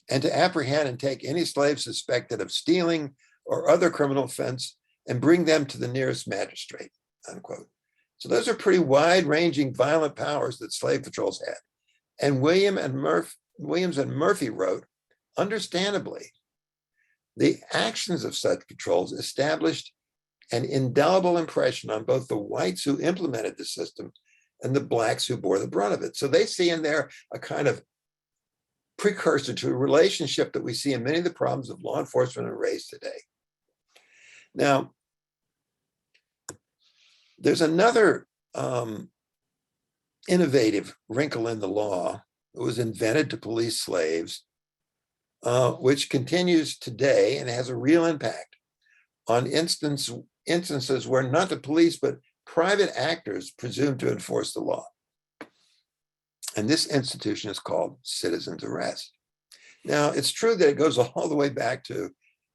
and to apprehend and take any slave suspected of stealing or other criminal offense and bring them to the nearest magistrate, unquote. So those are pretty wide-ranging violent powers that slave patrols had. And Williams and Murphy wrote, understandably, the actions of such patrols established an indelible impression on both the whites who implemented the system and the blacks who bore the brunt of it. So they see in there a kind of precursor to a relationship that we see in many of the problems of law enforcement and race today. Now, there's another innovative wrinkle in the law that was invented to police slaves, which continues today and has a real impact on instances where not the police, but private actors presume to enforce the law. And this institution is called citizen's arrest. Now, it's true that it goes all the way back to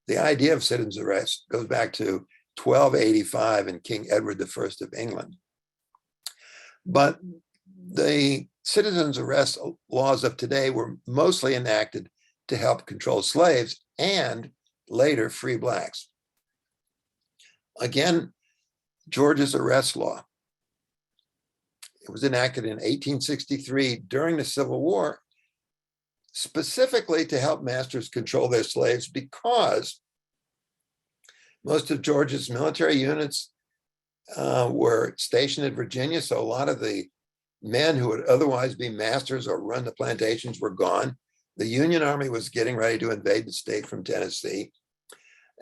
the idea of citizen's arrest goes back to 1285 and King Edward I of England. But the citizen's arrest laws of today were mostly enacted to help control slaves and later free blacks. Again, Georgia's arrest law. It was enacted in 1863 during the Civil War, specifically to help masters control their slaves, because most of Georgia's military units were stationed in Virginia. So a lot of the men who would otherwise be masters or run the plantations were gone. The Union Army was getting ready to invade the state from Tennessee.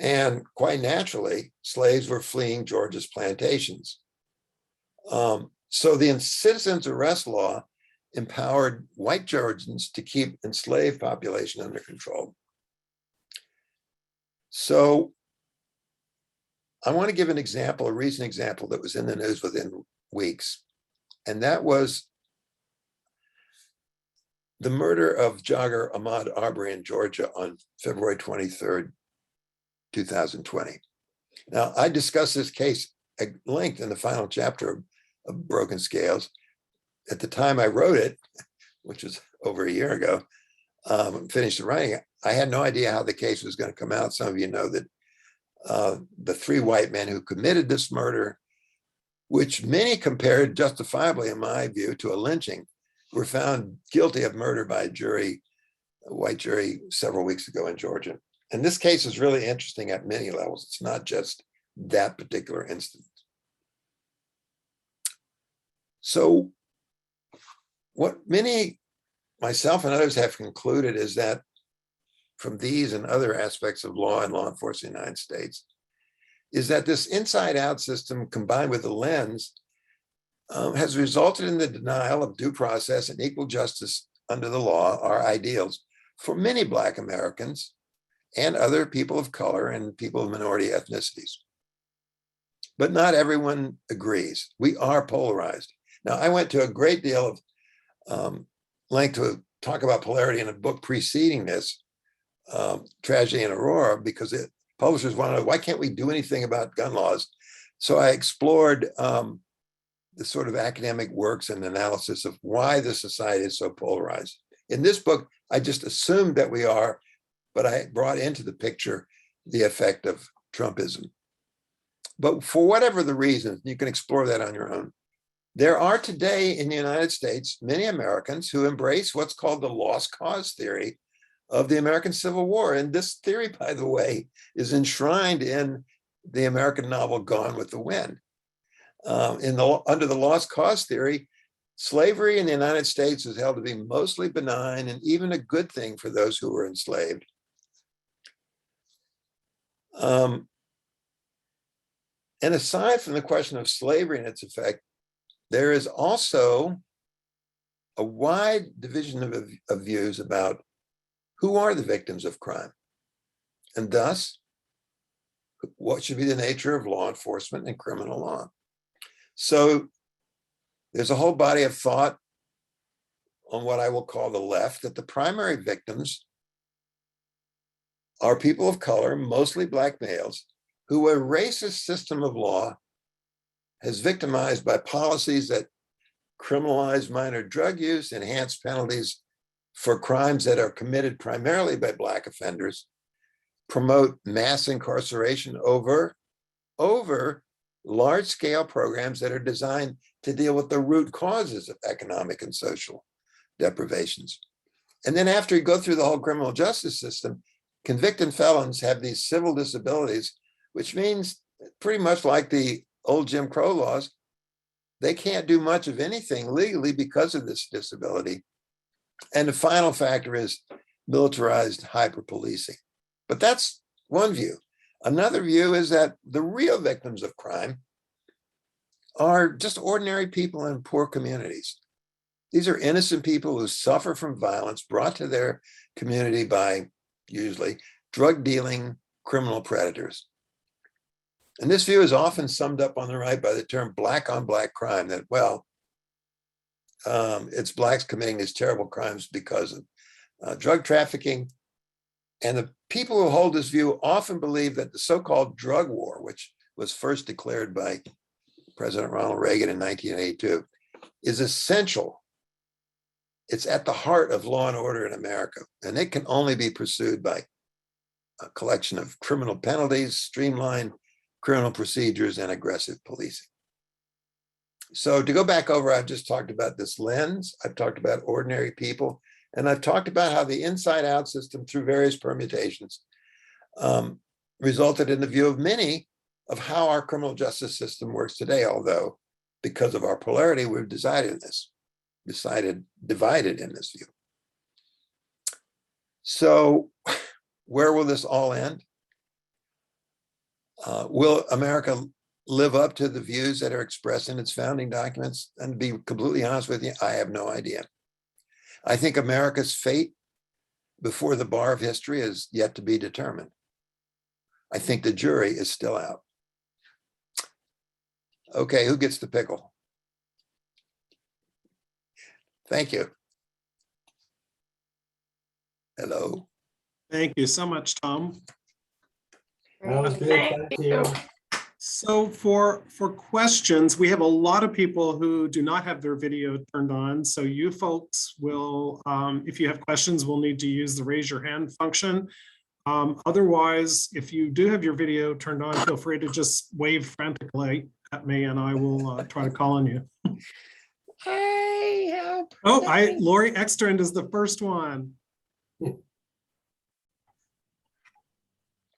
And quite naturally, slaves were fleeing Georgia's plantations. So the citizen's arrest law empowered white Georgians to keep enslaved population under control. So I want to give an example, a recent example that was in the news within weeks. And that was the murder of jogger Ahmad Aubry in Georgia on February 23rd, 2020. Now, I discussed this case at length in the final chapter of Broken Scales. At the time I wrote it, which was over a year ago, finished the writing, I had no idea how the case was going to come out. Some of you know that the three white men who committed this murder, which many compared justifiably, in my view, to a lynching, were found guilty of murder by a white jury several weeks ago in Georgia. And this case is really interesting at many levels. It's not just that particular instance. So what many, myself and others, have concluded is that from these and other aspects of law and law enforcement in the United States, is that this inside-out system combined with the lens has resulted in the denial of due process and equal justice under the law, our ideals, for many Black Americans and other people of color and people of minority ethnicities. But not everyone agrees. We are polarized. Now, I went to a great deal of length to talk about polarity in a book preceding this, Tragedy in Aurora, because publishers wanted to know, why can't we do anything about gun laws? So I explored the sort of academic works and analysis of why the society is so polarized. In this book, I just assumed that we are, but I brought into the picture the effect of Trumpism. But for whatever the reason, you can explore that on your own. There are today in the United States many Americans who embrace what's called the lost cause theory of the American Civil War. And this theory, by the way, is enshrined in the American novel Gone with the Wind. Under the lost cause theory, slavery in the United States is held to be mostly benign and even a good thing for those who were enslaved. And aside from the question of slavery and its effect, there is also a wide division of views about who are the victims of crime, and thus what should be the nature of law enforcement and criminal law. So there's a whole body of thought on what I will call the left, that the primary victims are people of color, mostly Black males, who a racist system of law has victimized by policies that criminalize minor drug use, enhance penalties for crimes that are committed primarily by Black offenders, promote mass incarceration over large-scale programs that are designed to deal with the root causes of economic and social deprivations. And then after you go through the whole criminal justice system, convicted felons have these civil disabilities, which means pretty much like the old Jim Crow laws, they can't do much of anything legally because of this disability. And the final factor is militarized hyper-policing. But that's one view. Another view is that the real victims of crime are just ordinary people in poor communities. These are innocent people who suffer from violence brought to their community by usually drug dealing criminal predators. And this view is often summed up on the right by the term Black on Black crime, that, well, it's Blacks committing these terrible crimes because of drug trafficking. And the people who hold this view often believe that the so-called drug war, which was first declared by President Ronald Reagan in 1982, is essential. It's at the heart of law and order in America, and it can only be pursued by a collection of criminal penalties, streamlined criminal procedures, and aggressive policing. So to go back over, I've just talked about this lens, I've talked about ordinary people, and I've talked about how the inside-out system, through various permutations, resulted in the view of many of how our criminal justice system works today, although because of our polarity, we've divided in this view. So where will this all end? Will America live up to the views that are expressed in its founding documents? And to be completely honest with you, I have no idea. I think America's fate before the bar of history is yet to be determined. I think the jury is still out. Okay, who gets the pickle? Thank you. Hello. Thank you so much, Tom. That was good. Thank you. So for questions, we have a lot of people who do not have their video turned on. So you folks will, if you have questions, we'll need to use the raise your hand function. Otherwise, if you do have your video turned on, feel free to just wave frantically at me and I will try to call on you. Hey, help. Oh, Lori Ekstrand is the first one.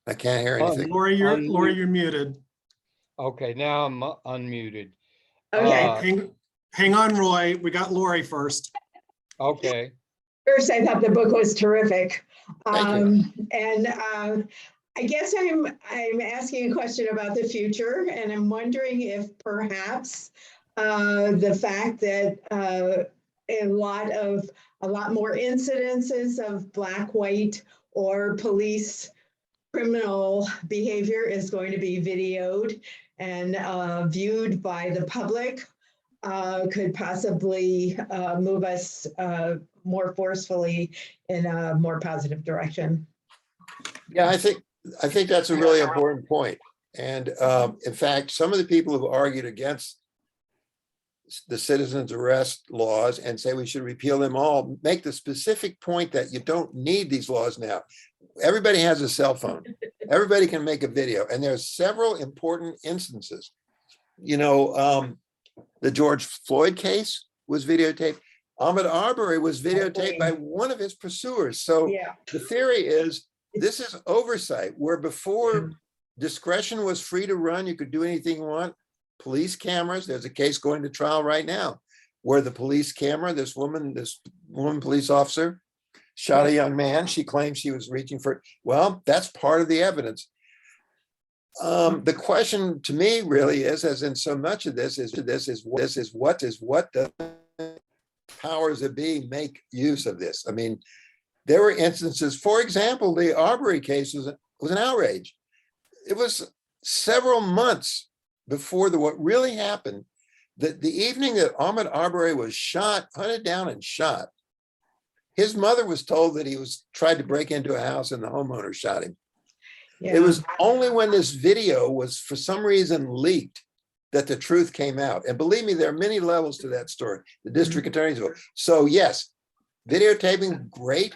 I can't hear anything. Lori, you're muted. Okay, now I'm unmuted. Okay. Hang on, Roy. We got Lori first. Okay. First, I thought the book was terrific. Thank you. And I guess I'm asking a question about the future, and I'm wondering if perhaps the fact that a lot more incidences of Black, white, or police criminal behavior is going to be videoed and viewed by the public could possibly move us more forcefully in a more positive direction. Yeah, I think that's a really important point. And in fact, some of the people who've argued against the citizens arrest laws and say we should repeal them all make the specific point that you don't need these laws now. Everybody has a cell phone. Everybody can make a video. And there's several important instances. You know, the George Floyd case was videotaped. Ahmad Aubry was videotaped by one of his pursuers. So Yeah. the theory is this is oversight, where before discretion was free to run, you could do anything you want. police cameras. There's a case going to trial right now where the police camera, this woman police officer shot a young man. She claims she was reaching for, well, that's part of the evidence. The question to me really is, as in so much of this is what the powers that be make use of this. I mean, there were instances, for example, the Aubry case was an outrage. It was several months before what really happened. The evening that Ahmad Aubry was shot, hunted down and shot, his mother was told that he was tried to break into a house and the homeowner shot him. Yeah. It was only when this video was for some reason leaked that the truth came out. And believe me, there are many levels to that story. The district attorney's office. So yes, videotaping, great.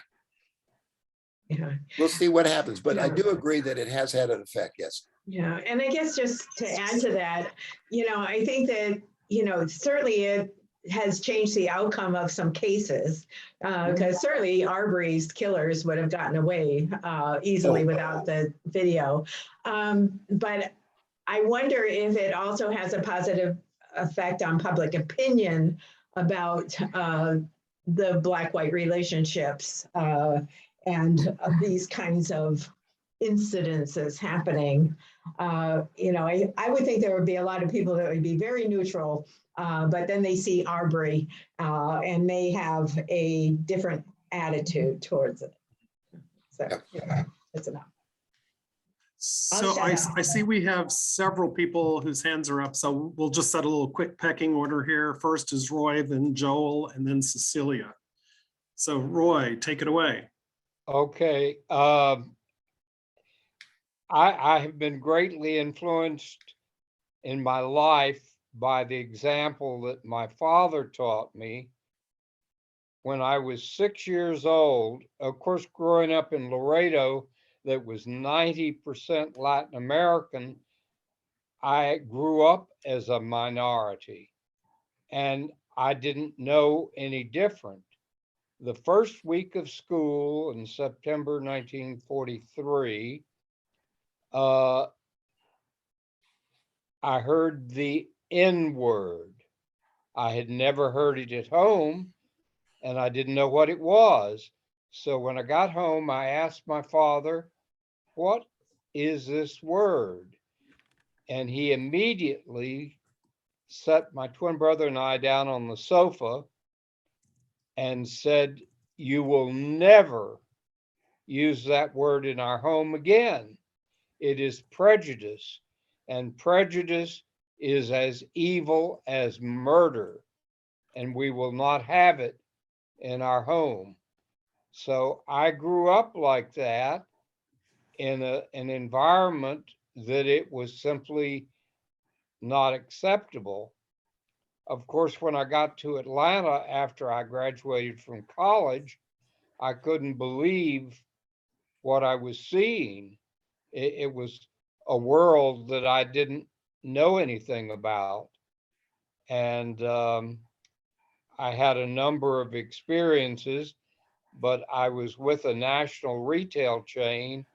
Yeah. We'll see what happens, but I Yeah. do agree that it has had an effect, yes. Yeah, and I guess just to add to that, I think that, certainly it has changed the outcome of some cases, because certainly Aubry's killers would have gotten away easily without the video. But I wonder if it also has a positive effect on public opinion about the Black-white relationships and these kinds of incidences happening. I would think there would be a lot of people that would be very neutral, but then they see Aubry and may have a different attitude towards it. So that's enough. So I see we have several people whose hands are up. So we'll just set a little quick pecking order here. First is Roy, then Joel, and then Cecilia. So Roy, take it away. Okay. I have been greatly influenced in my life by the example that my father taught me when I was 6 years old. Of course, growing up in Laredo, that was 90% Latin American, I grew up as a minority and I didn't know any different. The first week of school in September 1943, I heard the N word. I had never heard it at home and I didn't know what it was. So when I got home, I asked my father, "What is this word?" And he immediately set my twin brother and I down on the sofa and said, "You will never use that word in our home again. It is prejudice, and prejudice is as evil as murder, and we will not have it in our home." So I grew up like that in an environment that it was simply not acceptable. Of course, when I got to Atlanta after I graduated from college, I couldn't believe what I was seeing. It was a world that I didn't know anything about. And I had a number of experiences, but I was with a national retail chain.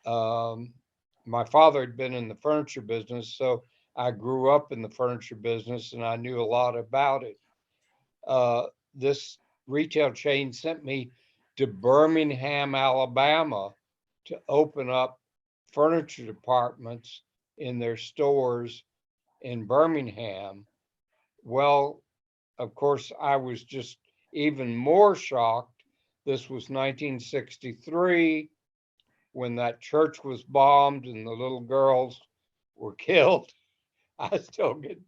My father had been in the furniture business, so I grew up in the furniture business and I knew a lot about it. This retail chain sent me to Birmingham, Alabama to open up furniture departments in their stores in Birmingham. Well, of course, I was just even more shocked. This was 1963 when that church was bombed and the little girls were killed. I still get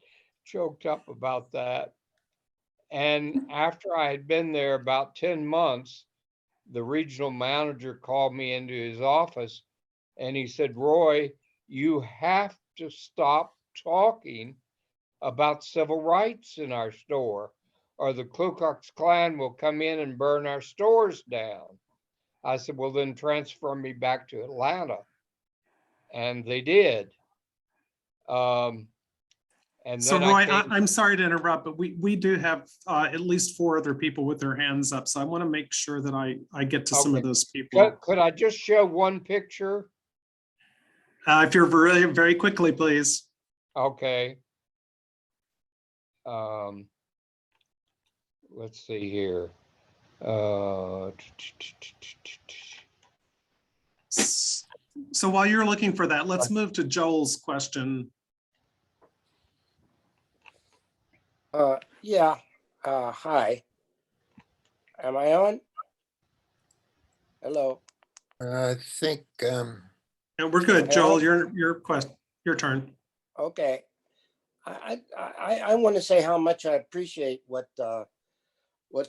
choked up about that. And after I had been there about 10 months, the regional manager called me into his office and he said, "Roy, you have to stop talking about civil rights in our store, or the Ku Klux Klan will come in and burn our stores down." I said, "Well, then transfer me back to Atlanta." And they did. And So then Roy, I'm sorry to interrupt, but we do have at least 4 other people with their hands up. So I want to make sure that I get to some of those people. Could I just show one picture? If you're very, very quickly, please. Okay. let's see here. So while you're looking for that, let's move to Joel's question. Yeah. Hi. Am I on? Hello. I think, And we're good, Joel. Your turn. Okay. I want to say how much I appreciate what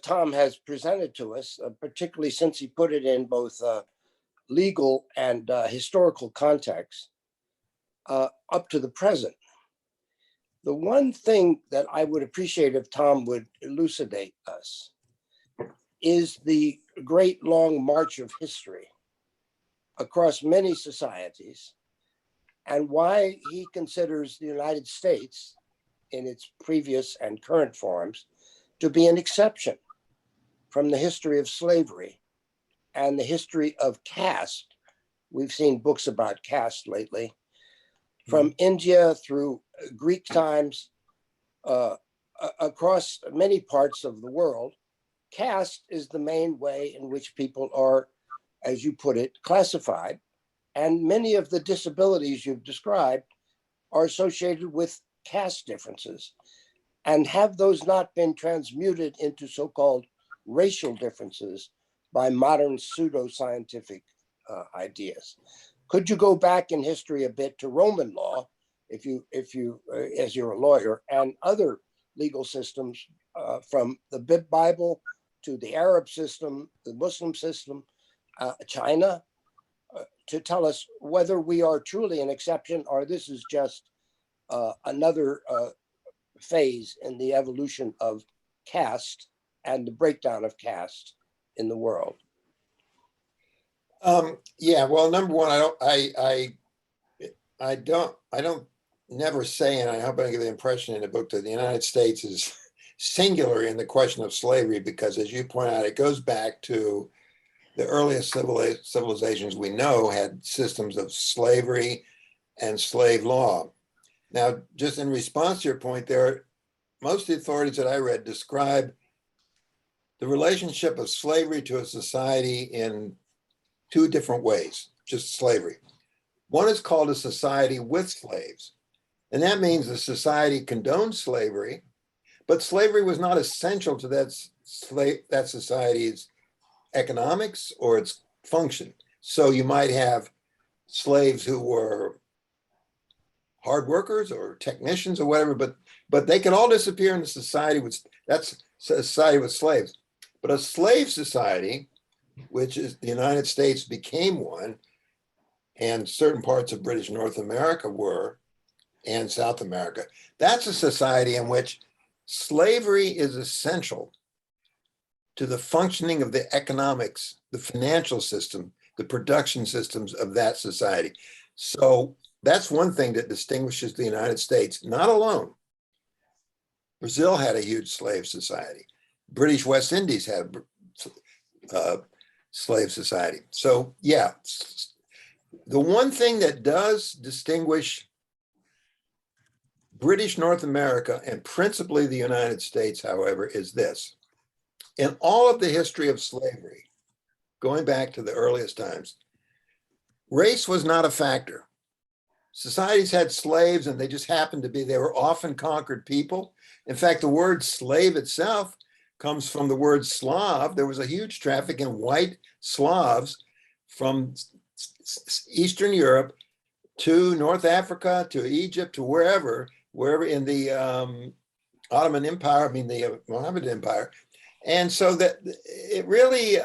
Tom has presented to us, particularly since he put it in both legal and historical context up to the present. The one thing that I would appreciate if Tom would elucidate us is the great long march of history across many societies and why he considers the United States in its previous and current forms to be an exception from the history of slavery and the history of caste. We've seen books about caste lately, from India through Greek times, across many parts of the world. Caste is the main way in which people are, as you put it, classified. And many of the disabilities you've described are associated with caste differences. And have those not been transmuted into so-called racial differences by modern pseudoscientific ideas? Could you go back in history a bit to Roman law, if you, as you're a lawyer, and other legal systems from the Bible to the Arab system, the Muslim system, China, to tell us whether we are truly an exception or this is just another phase in the evolution of caste and the breakdown of caste in the world? yeah, well, number one, I don't never say, and I hope I don't give the impression in the book that the United States is singular in the question of slavery, because as you point out, it goes back to the earliest civilizations we know had systems of slavery and slave law. Now, just in response to your point, most of the authorities that I read describe the relationship of slavery to a society in two different ways, just slavery. One is called a society with slaves, and that means the society condoned slavery, but slavery was not essential to that society's economics or its function. So you might have slaves who were hard workers or technicians or whatever, but they can all disappear in the society that's society with slaves. But a slave society, which is the United States became one, and certain parts of British North America were, and South America, that's a society in which slavery is essential to the functioning of the economics, the financial system, the production systems of that society. So that's one thing that distinguishes the United States, not alone. Brazil had a huge slave society. British West Indies had a slave society. So yeah, the one thing that does distinguish British North America and principally the United States, however, is this. In all of the history of slavery, going back to the earliest times, race was not a factor. Societies had slaves and they just happened to be, they were often conquered people. In fact, the word slave itself comes from the word Slav. There was a huge traffic in white Slavs from Eastern Europe to North Africa, to Egypt, to wherever in the Ottoman Empire, the Mohammedan Empire. And so that it really,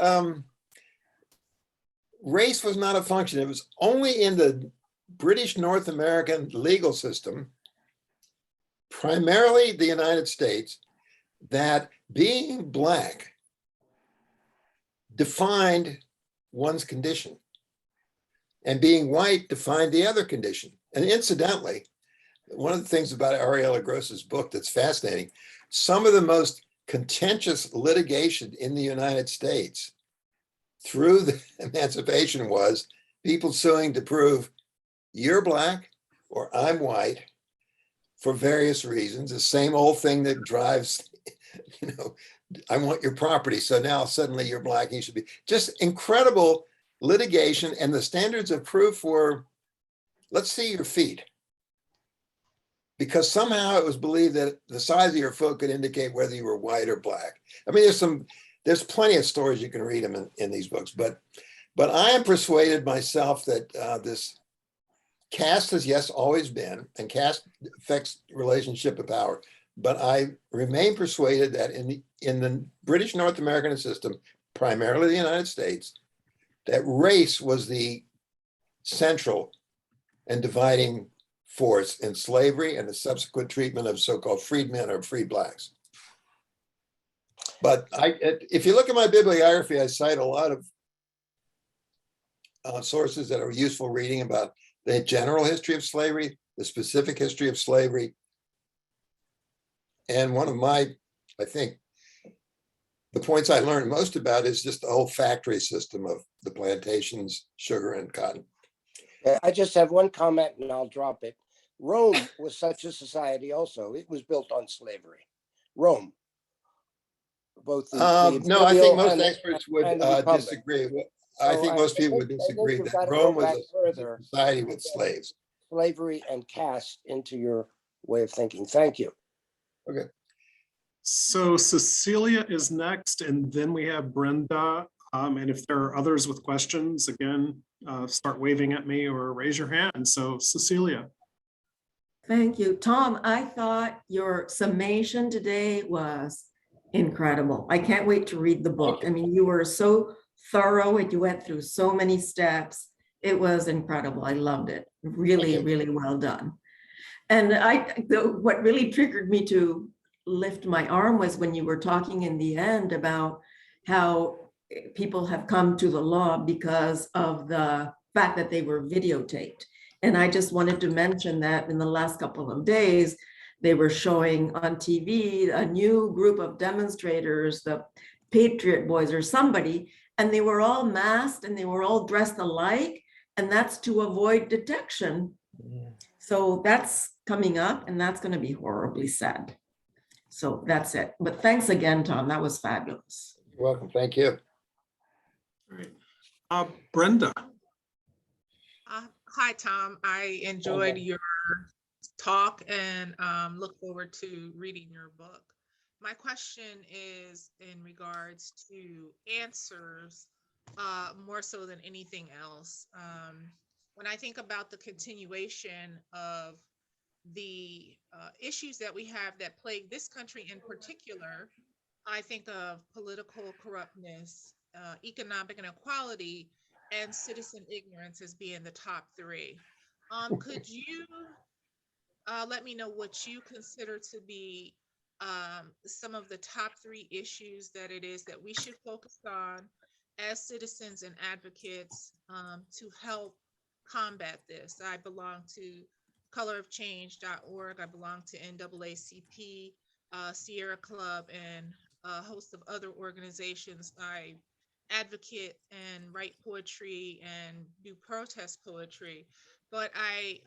race was not a function. It was only in the British North American legal system, primarily the United States, that being Black defined one's condition and being white defined the other condition. And incidentally, one of the things about Ariella Gross's book that's fascinating, some of the most contentious litigation in the United States through the emancipation was people suing to prove you're Black or I'm white for various reasons. The same old thing that drives, you know, I want your property. So now suddenly you're black and you should be. Just incredible litigation, and the standards of proof were, let's see your feet. Because somehow it was believed that the size of your foot could indicate whether you were white or black. I mean, there's plenty of stories you can read them in these books, but I am persuaded myself that this caste has, yes, always been, and caste affects relationship of power. But I remain persuaded that in the British North American system, primarily the United States, that race was the central and dividing force in slavery and the subsequent treatment of so-called freedmen or free blacks. But if you look at my bibliography, I cite a lot of sources that are useful reading about the general history of slavery, the specific history of slavery. And one of my, I think, the points I learned most about is just the whole factory system of the plantations, sugar and cotton. I just have one comment and I'll drop it. Rome was such a society also. It was built on slavery. Rome. Both no, I think most experts would disagree. I think most people would disagree that Rome was a society with slaves. Slavery and caste into your way of thinking. Thank you. Okay. So Cecilia is next, and then we have Brenda. And if there are others with questions, again, start waving at me or raise your hand. So Cecilia. Thank you. Tom, I thought your summation today was incredible. I can't wait to read the book. I mean, you were so thorough and you went through so many steps. It was incredible. I loved it. Really, really well done. And what really triggered me to lift my arm was when you were talking in the end about how people have come to the law because of the fact that they were videotaped. And I just wanted to mention that in the last couple of days, they were showing on TV a new group of demonstrators, the Patriot Boys or somebody, and they were all masked and they were all dressed alike, and that's to avoid detection. So that's coming up, and that's going to be horribly sad. So that's it. But thanks again, Tom. That was fabulous. You're welcome. Thank you. All right. Brenda. Hi, Tom. I enjoyed your talk and look forward to reading your book. My question is in regards to answers, more so than anything else. When I think about the continuation of the issues that we have that plague this country in particular, I think of political corruptness, economic inequality, and citizen ignorance as being the top three. Could you let me know what you consider to be some of the top three issues that it is that we should focus on as citizens and advocates to help combat this? I belong to colorofchange.org. I belong to NAACP, Sierra Club, and a host of other organizations. I advocate and write poetry and do protest poetry. But I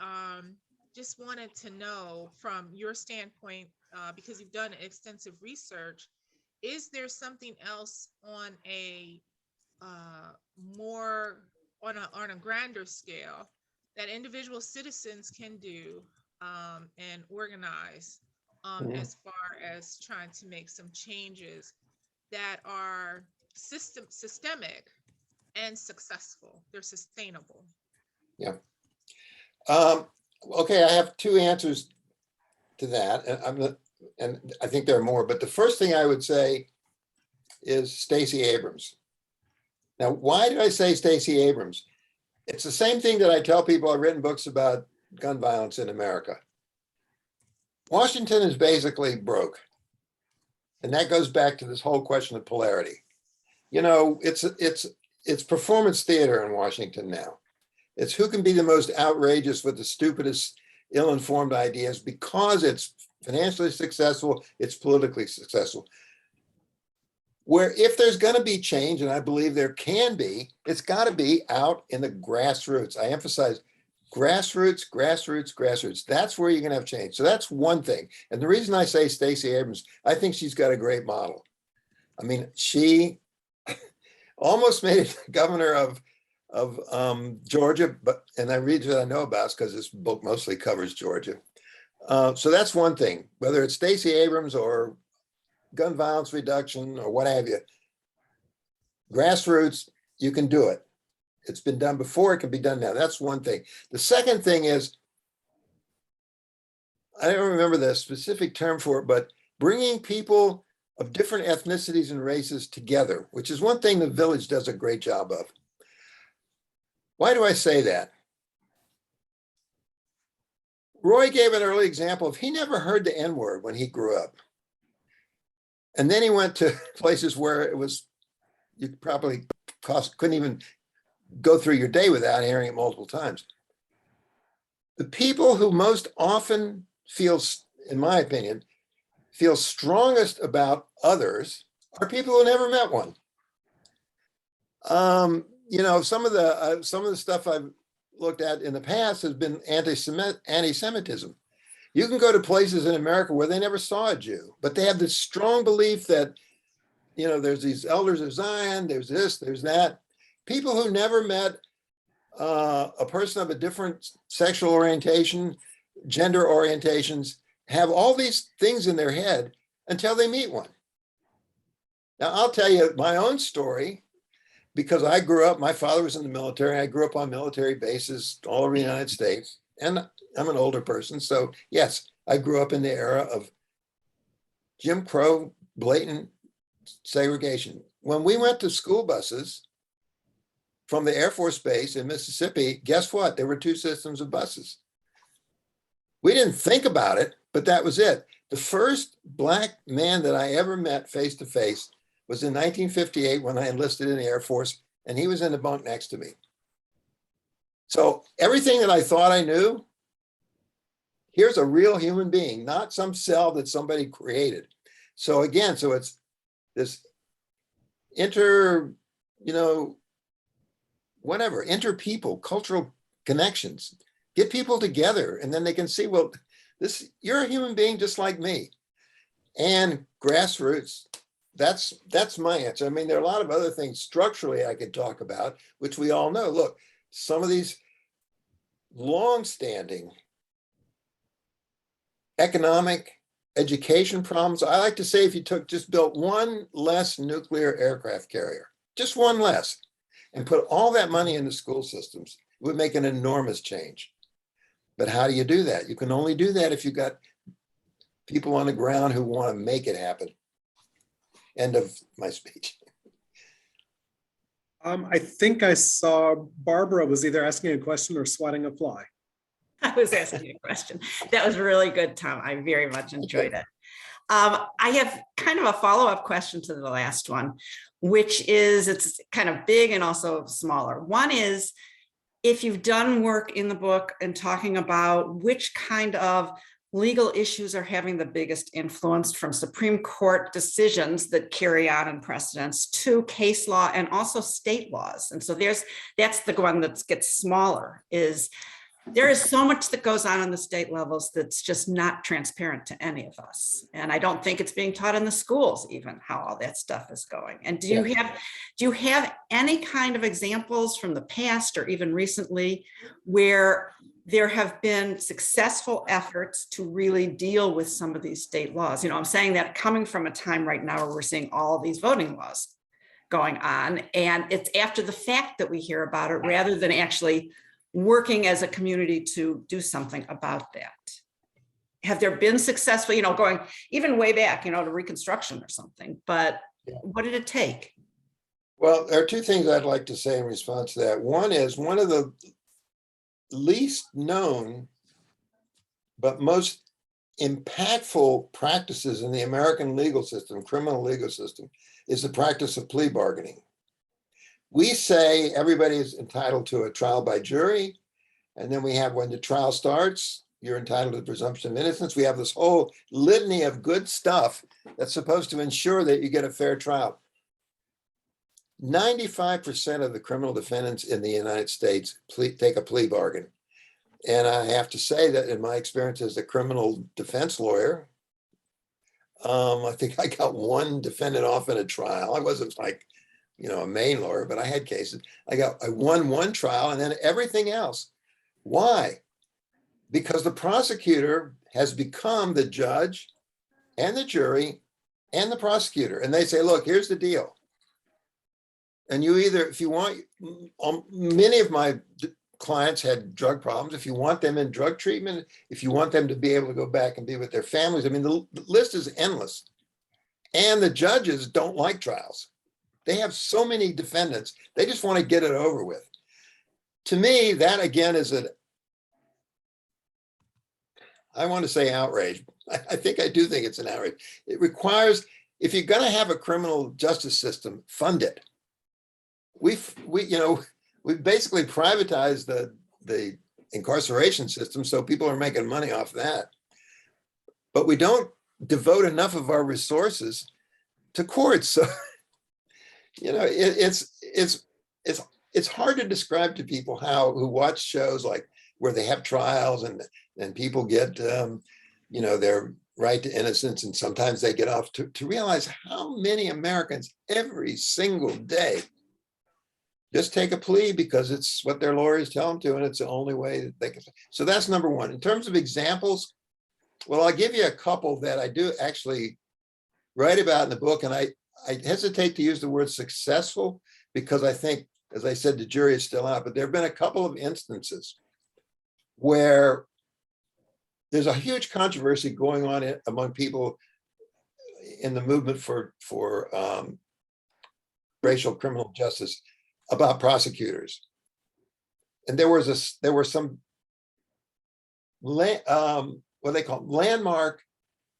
just wanted to know from your standpoint, because you've done extensive research, is there something else on a on a grander scale that individual citizens can do and organize as far as trying to make some changes that are systemic and successful? They're sustainable. Yeah. Okay, I have two answers to that, and I think there are more. But the first thing I would say is Stacey Abrams. Now, why did I say Stacey Abrams? It's the same thing that I tell people. I've written books about gun violence in America. Washington is basically broke, and that goes back to this whole question of polarity. You know, it's performance theater in Washington now. It's who can be the most outrageous with the stupidest, ill-informed ideas because it's financially successful, it's politically successful. Where if there's going to be change, and I believe there can be, it's got to be out in the grassroots. I emphasize Grassroots, grassroots, grassroots. That's where you're going to have change. So that's one thing. And the reason I say Stacey Abrams, I think she's got a great model. I mean, she almost made it governor of Georgia, and I read what I know about because this book mostly covers Georgia. So that's one thing, whether it's Stacey Abrams or gun violence reduction or what have you. Grassroots, you can do it. It's been done before, it can be done now. That's one thing. The second thing is, I don't remember the specific term for it, but bringing people of different ethnicities and races together, which is one thing the Village does a great job of. Why do I say that? Roy gave an early example of he never heard the N-word when he grew up. And then he went to places where it was, you probably couldn't even go through your day without hearing it multiple times. The people who most often feel, in my opinion, feel strongest about others are people who never met one. You know, some of the stuff I've looked at in the past has been anti-Semitism. You can go to places in America where they never saw a Jew, but they have this strong belief that, you know, there's these elders of Zion, there's this, there's that. People who never met a person of a different sexual orientation, gender orientations, have all these things in their head until they meet one. Now, I'll tell you my own story, because I grew up, my father was in the military. I grew up on military bases all over the United States. And I'm an older person. So yes, I grew up in the era of Jim Crow, blatant segregation. When we went to school buses from the Air Force Base in Mississippi, guess what? There were two systems of buses. We didn't think about it, but that was it. The first Black man that I ever met face to face was in 1958 when I enlisted in the Air Force, and he was in the bunk next to me. So everything that I thought I knew, here's a real human being, not some cell that somebody created. So again, so it's this inter-people, cultural connections. Get people together, and then they can see, well, you're a human being just like me. And grassroots, that's my answer. I mean, there are a lot of other things structurally I could talk about, which we all know. Look, some of these long-standing economic education problems, I like to say if you just built one less nuclear aircraft carrier, just one less, and put all that money into school systems, it would make an enormous change. But how do you do that? You can only do that if you've got people on the ground who want to make it happen. End of my speech. I think I saw Barbara was either asking a question or swatting a fly. I was asking a question. That was really good, Tom. I very much enjoyed it. I have kind of a follow-up question to the last one, which is, it's kind of big and also smaller. One is, if you've done work in the book and talking about which kind of legal issues are having the biggest influence, from Supreme Court decisions that carry on in precedents to case law and also state laws. And so that's the one that gets smaller, is there is so much that goes on the state levels that's just not transparent to any of us. And I don't think it's being taught in the schools, even how all that stuff is going. And do you have any kind of examples from the past or even recently where there have been successful efforts to really deal with some of these state laws? You know, I'm saying that coming from a time right now where we're seeing all of these voting laws going on, and it's after the fact that we hear about it rather than actually working as a community to do something about that. Have there been successful, going even way back, to Reconstruction or something, but what did it take? Well, there are two things I'd like to say in response to that. One is, one of the least known but most impactful practices in the American legal system, criminal legal system, is the practice of plea bargaining. We say everybody is entitled to a trial by jury, and then we have, when the trial starts, you're entitled to the presumption of innocence. We have this whole litany of good stuff that's supposed to ensure that you get a fair trial. 95% of the criminal defendants in the United States take a plea bargain. And I have to say that in my experience as a criminal defense lawyer, I think I got one defendant off in a trial. I wasn't like, a main lawyer, but I had cases. I won one trial and then everything else. Why? Because the prosecutor has become the judge and the jury and the prosecutor. And they say, look, here's the deal. And you either, if you want, many of my clients had drug problems. If you want them in drug treatment, if you want them to be able to go back and be with their families, I mean, the list is endless. And the judges don't like trials. They have so many defendants. They just want to get it over with. To me, that again is I want to say outrage. I do think it's an outrage. It requires, if you're going to have a criminal justice system, fund it. We've basically privatized the incarceration system, so people are making money off that. But we don't devote enough of our resources to courts. So, it's hard to describe to people who watch shows like where they have trials and people get their right to innocence, and sometimes they get off, to realize how many Americans every single day just take a plea because it's what their lawyers tell them to, and it's the only way that they can. So that's number one. In terms of examples, well, I'll give you a couple that I do actually write about in the book, and I hesitate to use the word successful because I think, as I said, the jury is still out, but there have been a couple of instances where there's a huge controversy going on among people in the movement for racial criminal justice about prosecutors. And there were some what they call landmark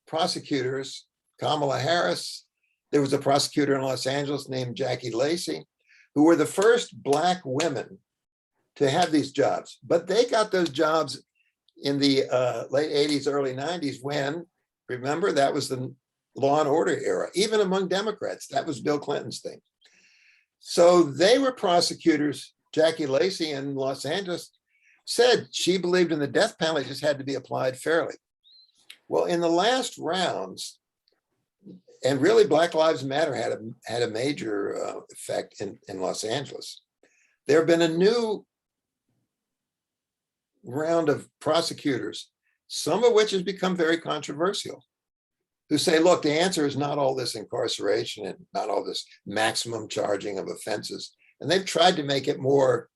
prosecutors. Kamala Harris, there was a prosecutor in Los Angeles named Jackie Lacy, who were the first Black women to have these jobs. But they got those jobs in the late 80s, early 90s, when, remember, that was the law and order era. Even among Democrats, that was Bill Clinton's thing. So they were prosecutors. Jackie Lacy in Los Angeles said she believed in the death penalty, just had to be applied fairly. Well, in the last rounds, and really Black Lives Matter had a major effect in Los Angeles. There have been a new round of prosecutors, some of which has become very controversial, who say, look, the answer is not all this incarceration and not all this maximum charging of offenses. And they've tried to make it more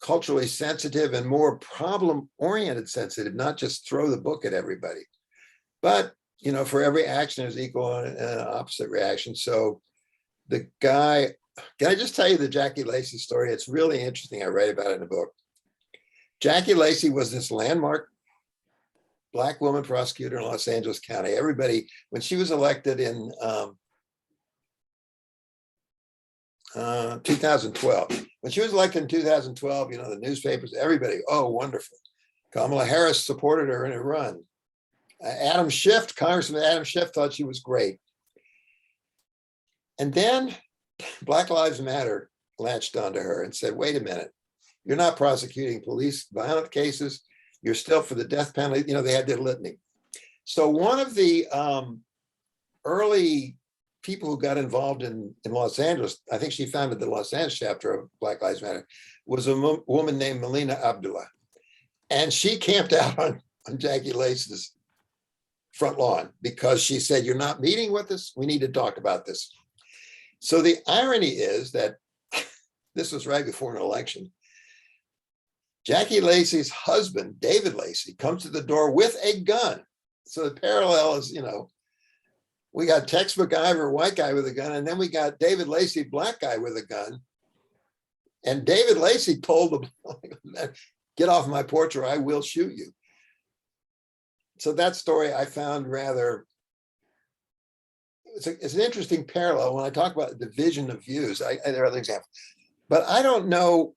culturally sensitive and more problem-oriented sensitive, not just throw the book at everybody. But, for every action there's equal and opposite reaction. So the guy, can I just tell you the Jackie Lacy story? It's really interesting. I write about it in the book. Jackie Lacy was this landmark Black woman prosecutor in Los Angeles County. Everybody, when she was elected in 2012, when she was elected in 2012, the newspapers, everybody, oh, wonderful. Kamala Harris supported her in a run. Congressman Adam Schiff thought she was great. And then Black Lives Matter latched onto her and said, wait a minute, you're not prosecuting police violent cases. You're still for the death penalty. They had their litany. So one of the early people who got involved in Los Angeles, I think she founded the Los Angeles chapter of Black Lives Matter, was a woman named Melina Abdullah. And she camped out on Jackie Lacy's front lawn because she said, you're not meeting with us. We need to talk about this. So the irony is that this was right before an election. Jackie Lacy's husband, David Lacy, comes to the door with a gun. So the parallel is, we got Tex MacGyver, white guy with a gun, and then we got David Lacy, Black guy with a gun. And David Lacy told him, get off my porch or I will shoot you. So that story I found rather, it's an interesting parallel. When I talk about the division of views, there are other examples, but I don't know.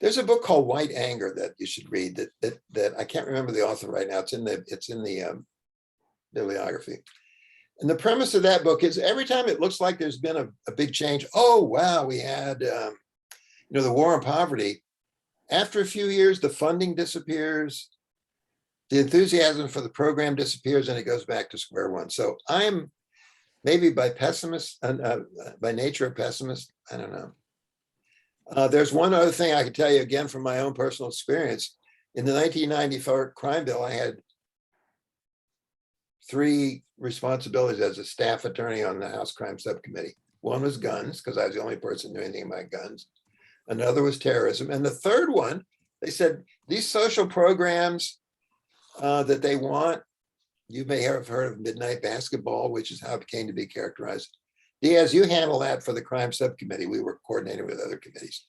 There's a book called White Anger that you should read that I can't remember the author right now. It's in the bibliography. And the premise of that book is every time it looks like there's been a big change, oh, wow, we had, the war on poverty. After a few years, the funding disappears, the enthusiasm for the program disappears, and it goes back to square one. So I'm maybe by nature a pessimist. I don't know. There's one other thing I can tell you again from my own personal experience. In the 1994 crime bill, I had 3 responsibilities as a staff attorney on the House Crime Subcommittee. One was guns, because I was the only person doing anything about guns. Another was terrorism. And the third one, they said, these social programs that they want, you may have heard of midnight basketball, which is how it came to be characterized. Diaz, you handle that for the crime subcommittee. We were coordinating with other committees.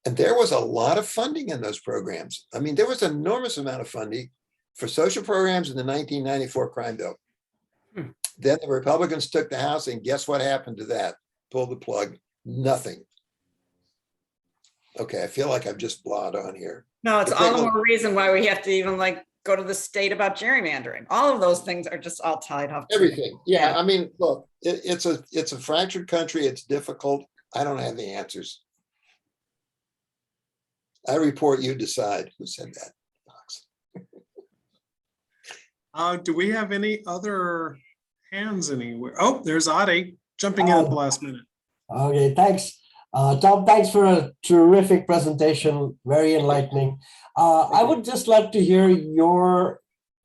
And there was a lot of funding in those programs. I mean, there was an enormous amount of funding for social programs in the 1994 crime bill. Then the Republicans took the House, and guess what happened to that? Pulled the plug, nothing. Okay, I feel like I've just blawed on here. No, it's all the more reason why we have to even like go to the state about gerrymandering. All of those things are just all tied up. Everything. Yeah, I mean, look, it's a fractured country. It's difficult. I don't have the answers. I report, you decide. Who said that? Do we have any other hands anywhere? Oh, there's Adi jumping in at the last minute. Okay, thanks. Tom, thanks for a terrific presentation, very enlightening. I would just love to hear your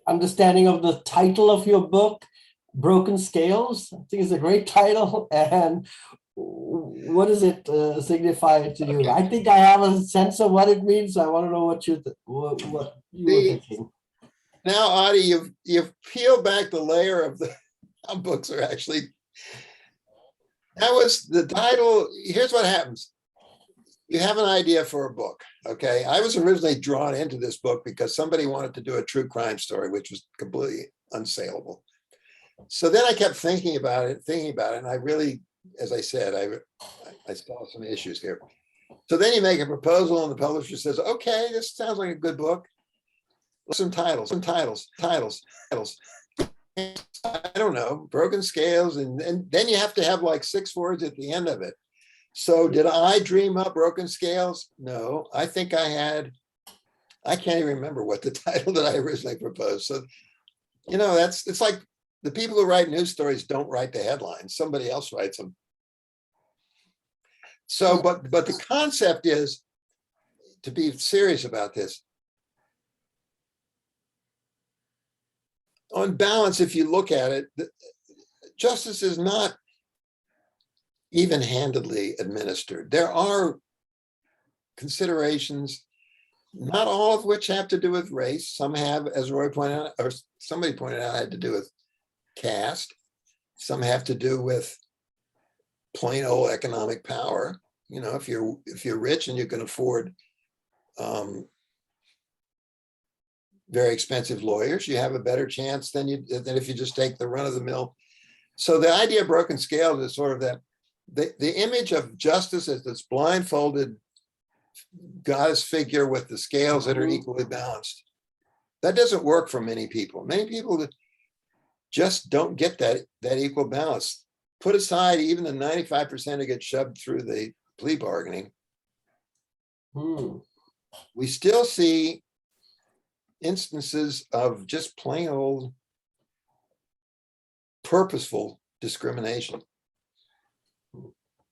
understanding of the title of your book, Broken Scales. I think it's a great title. And what does it signify to you? I think I have a sense of what it means. I want to know what you were thinking. Now, Adi, you've peeled back the layer of the how books are actually. That was the title. Here's what happens. You have an idea for a book, okay? I was originally drawn into this book because somebody wanted to do a true crime story, which was completely unsaleable. So then I kept thinking about it, and I really, as I said, I saw some issues here. So then you make a proposal, and the publisher says, okay, this sounds like a good book. Some titles. I don't know, Broken Scales, and then you have to have like 6 words at the end of it. So did I dream up Broken Scales? No, I think I can't even remember what the title that I originally proposed. So, it's like the people who write news stories don't write the headlines. Somebody else writes them. So, but the concept is, to be serious about this, on balance, if you look at it, justice is not even-handedly administered. There are considerations, not all of which have to do with race. Some have, as Roy pointed out, or somebody pointed out, had to do with caste. Some have to do with plain old economic power. If you're rich and you can afford very expensive lawyers, you have a better chance than if you just take the run of the mill. So the idea of broken scales is sort of that the image of justice as this blindfolded goddess figure with the scales that are equally balanced. That doesn't work for many people. Many people that just don't get that equal balance. Put aside even the 95% who get shoved through the plea bargaining. We still see instances of just plain old purposeful discrimination.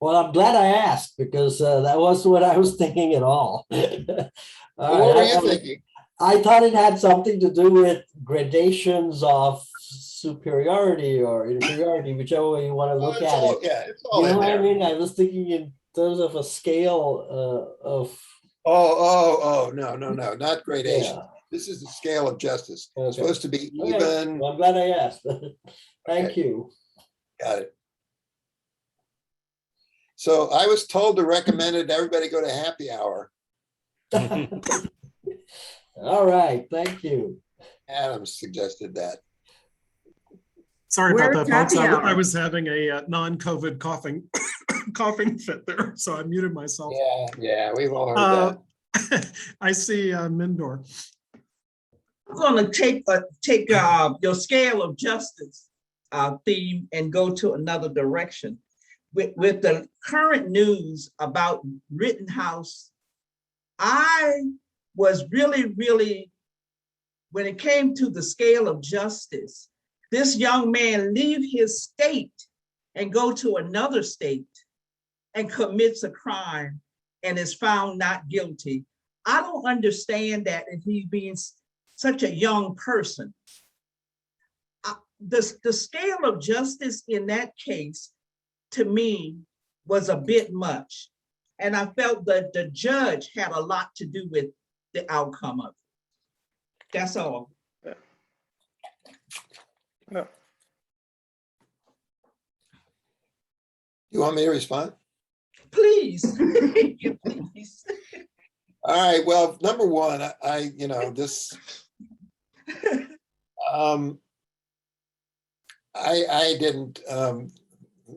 Well, I'm glad I asked, because that wasn't what I was thinking at all. What were you thinking? I thought it had something to do with gradations of superiority or inferiority, whichever way you want to look at it. Yeah, it's all You know in what there. I mean? I was thinking in terms of a scale of. Oh, no, not gradation. Yeah. This is the scale of justice. Okay. It's supposed to be Okay. even. Well, I'm glad I asked. Thank Okay. you. Got it. So I was told to recommend it, everybody go to happy hour. All right, thank you. Adams suggested that. Sorry Where's about that, folks. happy I hour? was having a non-COVID coughing fit there, so I muted myself. Yeah, we've all heard that. I see Mindor. I'm going to take your scale of justice theme and go to another direction. With the current news about Rittenhouse, I was really, when it came to the scale of justice, this young man leave his state and go to another state and commits a crime and is found not guilty. I don't understand that if he's being such a young person. The scale of justice in that case, to me, was a bit much. And I felt that the judge had a lot to do with the outcome of it. That's all. Yeah. You want me to respond? Please. Please. All right. Well, number one, I didn't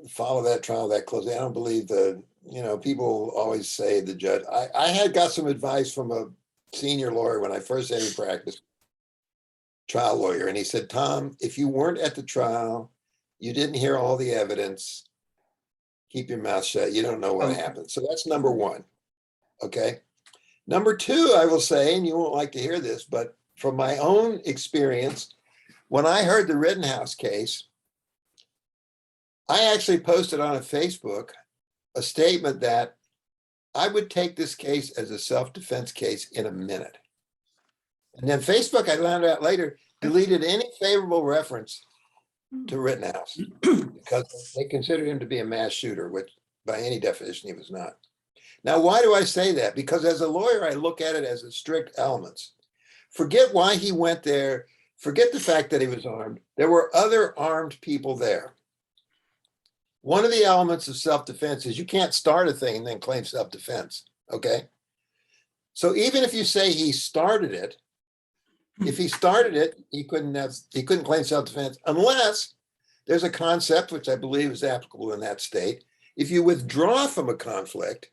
follow that trial that closely. I don't believe people always say the judge. I had got some advice from a senior lawyer when I first entered practice, trial lawyer, and he said, Tom, if you weren't at the trial, you didn't hear all the evidence, keep your mouth shut. You don't know what happened. So that's number one. Okay. Number two, I will say, and you won't like to hear this, but from my own experience, when I heard the Rittenhouse case, I actually posted on a Facebook a statement that I would take this case as a self-defense case in a minute. And then Facebook, I found out later, deleted any favorable reference to Rittenhouse because they considered him to be a mass shooter, which by any definition he was not. Now, why do I say that? Because as a lawyer, I look at it as a strict elements. Forget why he went there. Forget the fact that he was armed. There were other armed people there. One of the elements of self-defense is you can't start a thing and then claim self-defense, okay? So even if you say he started it, if he started it, he couldn't claim self-defense unless there's a concept, which I believe is applicable in that state. If you withdraw from a conflict,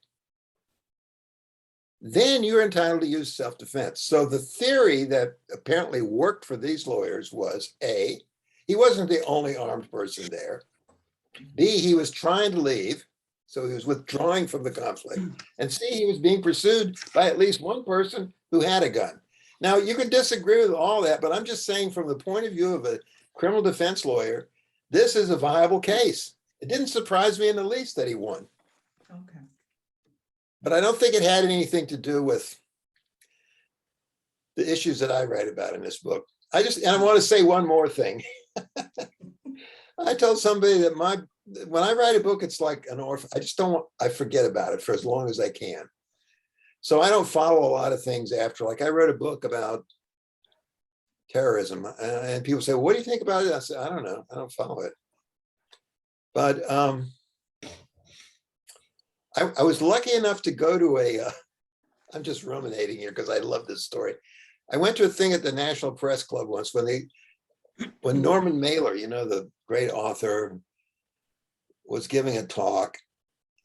then you're entitled to use self-defense. So the theory that apparently worked for these lawyers was A, he wasn't the only armed person there. B, he was trying to leave, so he was withdrawing from the conflict. And C, he was being pursued by at least one person who had a gun. Now, you can disagree with all that, but I'm just saying from the point of view of a criminal defense lawyer, this is a viable case. It didn't surprise me in the least that he won. Okay. But I don't think it had anything to do with the issues that I write about in this book. And I want to say one more thing. I told somebody that when I write a book, it's like an orphan. I forget about it for as long as I can. So I don't follow a lot of things after. Like I wrote a book about terrorism, and people say, well, what do you think about it? I said, I don't know. I don't follow it. But I was lucky enough to go to I'm just ruminating here because I love this story. I went to a thing at the National Press Club once when Norman Mailer, the great author, was giving a talk,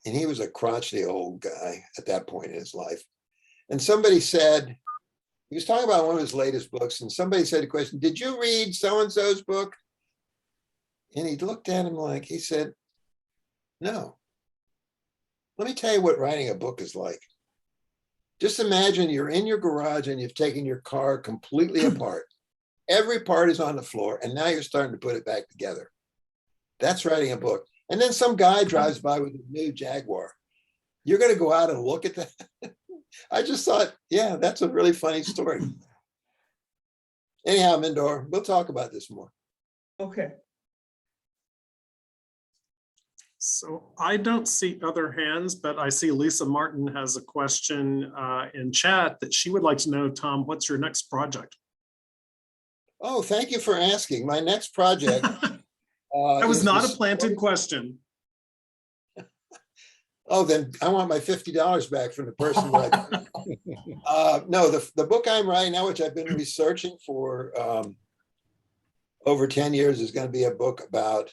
and he was a crotchety old guy at that point in his life. And somebody said, he was talking about one of his latest books, and somebody said a question, did you read so-and-so's book? And he looked at him like, he said, no. Let me tell you what writing a book is like. Just imagine you're in your garage and you've taken your car completely apart. Every part is on the floor, and now you're starting to put it back together. That's writing a book. And then some guy drives by with a new Jaguar. You're going to go out and look at that? I just thought, yeah, that's a really funny story. Anyhow, Mindor, we'll talk about this more. Okay. So I don't see other hands, but I see Lisa Martin has a question in chat that she would like to know, Tom, what's your next project? Oh, thank you for asking. My next project. That was not a planted question. Oh, then I want my $50 back from the person. No, the book I'm writing now, which I've been researching for over 10 years, is going to be a book about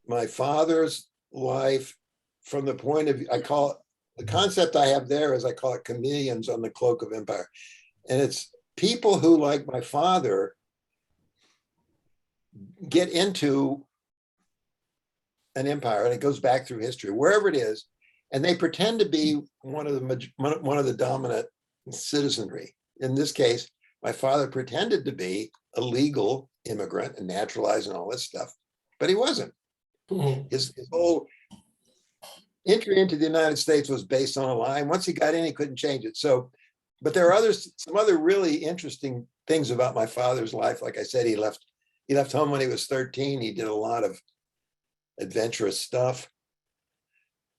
my father's life from the point of view, I call it, the concept I have there is I call it chameleons on the cloak of empire. And it's people who, like my father, get into an empire, and it goes back through history, wherever it is, and they pretend to be one of the dominant citizenry. In this case, my father pretended to be a legal immigrant and naturalized and all this stuff, but he wasn't. His whole entry into the United States was based on a lie. And once he got in, he couldn't change it. So, but there are some other really interesting things about my father's life. Like I said, he left home when he was 13. He did a lot of adventurous stuff.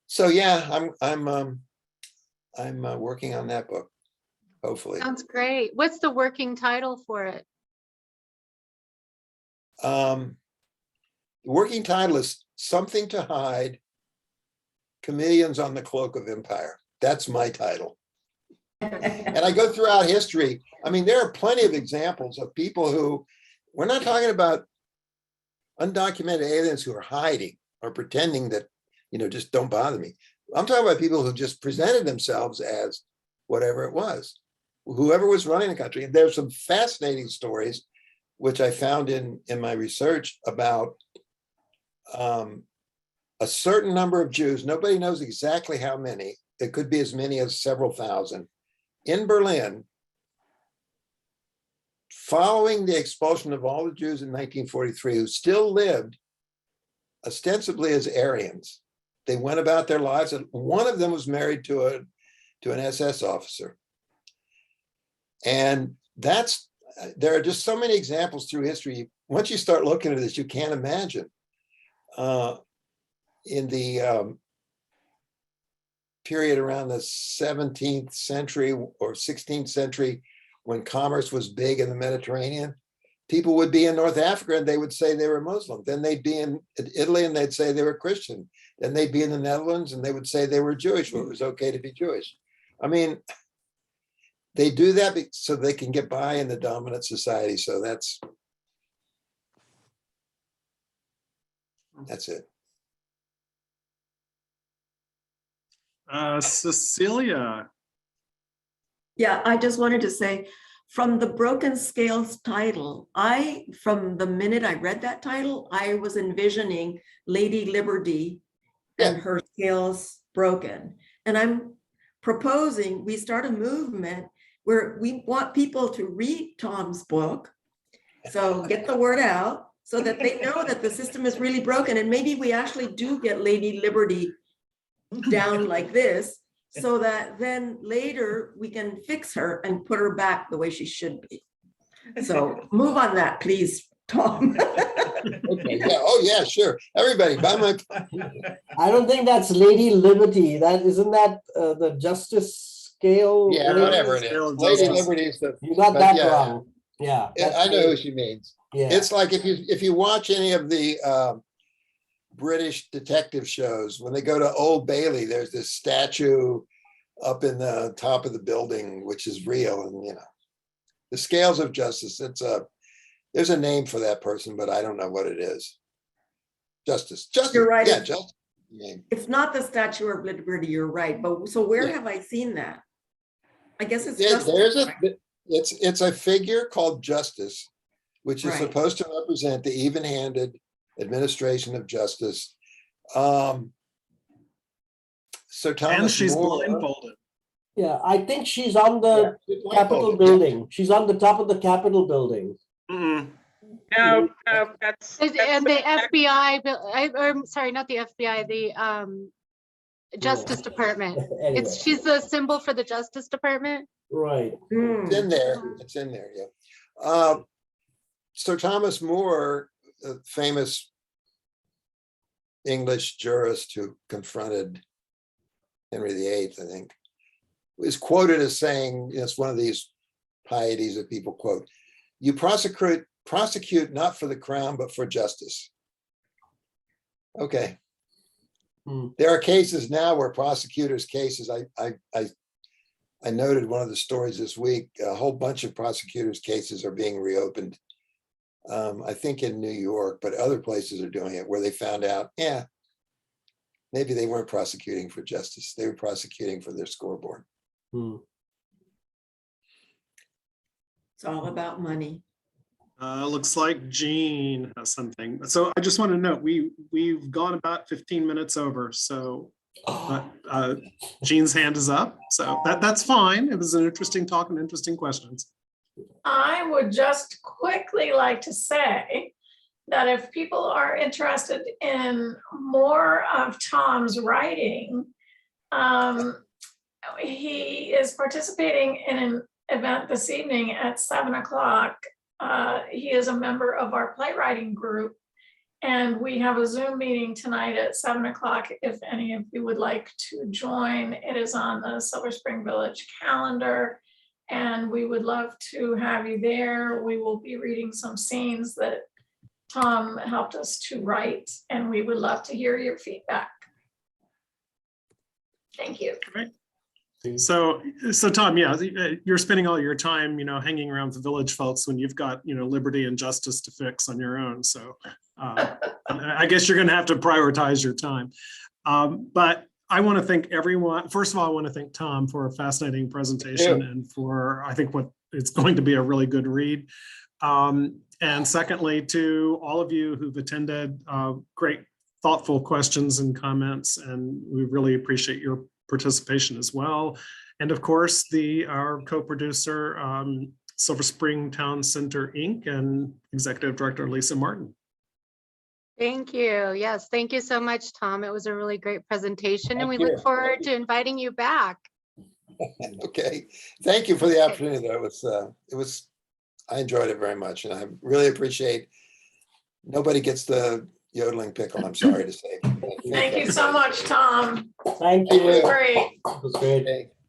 So yeah, I'm working on that book, hopefully. Sounds great. What's the working title for it? The working title is Something to Hide, Chameleons on the Cloak of Empire. That's my title. And I go throughout history. I mean, there are plenty of examples of people who, we're not talking about undocumented aliens who are hiding or pretending that, just don't bother me. I'm talking about people who just presented themselves as whatever it was, whoever was running the country. And there's some fascinating stories, which I found in my research about a certain number of Jews. Nobody knows exactly how many. It could be as many as several thousand in Berlin, following the expulsion of all the Jews in 1943 who still lived ostensibly as Aryans. They went about their lives, and one of them was married to an SS officer. And there are just so many examples through history. Once you start looking at this, you can't imagine. In the period around the 17th century or 16th century, when commerce was big in the Mediterranean, people would be in North Africa and they would say they were Muslim. Then they'd be in Italy and they'd say they were Christian. Then they'd be in the Netherlands and they would say they were Jewish, when it was okay to be Jewish. I mean, they do that so they can get by in the dominant society. So that's it. Cecilia. Yeah, I just wanted to say, from the Broken Scales title, from the minute I read that title, I was envisioning Lady Liberty and her scales broken. And I'm proposing we start a movement where we want people to read Tom's book. So get the word out so that they know that the system is really broken. And maybe we actually do get Lady Liberty down like this, so that then later we can fix her and put her back the way she should be. So move on that, please, Tom. Okay. Yeah. Oh yeah, sure. Everybody, buy my. I don't think that's Lady Liberty. Isn't that the justice scale? Yeah, whatever it is. Lady Liberty is the. You got that wrong. Yeah. I know who she means. Yeah. It's like if you watch any of the British detective shows, when they go to Old Bailey, there's this statue up in the top of the building, which is real. And, the scales of justice, there's a name for that person, but I don't know what it is. Justice. You're right. Yeah, justice. It's not the Statue of Liberty, you're right. But so where have I seen that? I guess it's it's a figure called Justice, which is Right. supposed to represent the even-handed administration of justice. Sir Thomas And she's More, blindfolded. Yeah, I think she's on the Capitol building. She's on the top of the Capitol building. No, that's And the FBI, or sorry, not the FBI, the Justice Department. Anyway, She's the symbol for the Justice Department. right. it's in there. It's in there, yeah. Sir Thomas More, a famous English jurist who confronted Henry VIII, I think, is quoted as saying, it's one of these pieties that people quote, "You prosecute not for the crown, but for justice." Okay. There are cases now where prosecutors' cases, I noted one of the stories this week, a whole bunch of prosecutors' cases are being reopened. I think in New York, but other places are doing it, where they found out, maybe they weren't prosecuting for justice. They were prosecuting for their scoreboard. It's all about money. Looks like Jean has something. So I just want to note, we've gone about 15 minutes over. So Jean's hand is up. So that's fine. It was an interesting talk and interesting questions. I would just quickly like to say that if people are interested in more of Tom's writing, he is participating in an event this evening at 7 o'clock. He is a member of our playwriting group, and we have a Zoom meeting tonight at 7 o'clock. If any of you would like to join, it is on the Silver Spring Village calendar, and we would love to have you there. We will be reading some scenes that Tom helped us to write, and we would love to hear your feedback. Thank you. Great. So Tom, yeah, you're spending all your time, hanging around the village folks when you've got, liberty and justice to fix on your own. So I guess you're going to have to prioritize your time. But I want to thank everyone. First of all, I want to thank Tom for a fascinating presentation and for, I think, what it's going to be a really good read. And secondly, to all of you who've attended, great, thoughtful questions and comments, and we really appreciate your participation as well. And of course, our co-producer, Silver Spring Town Center, Inc., and Executive Director Lisa Martin. Thank you. Yes, thank you so much, Tom. It was a really great presentation, and we Thank look forward to inviting you back. Okay, thank you for the opportunity. I enjoyed it very much, and I really appreciate. Nobody gets the yodeling pickle, I'm sorry to say. Thank you so much, Tom. Thank you. Great. It was great. Okay.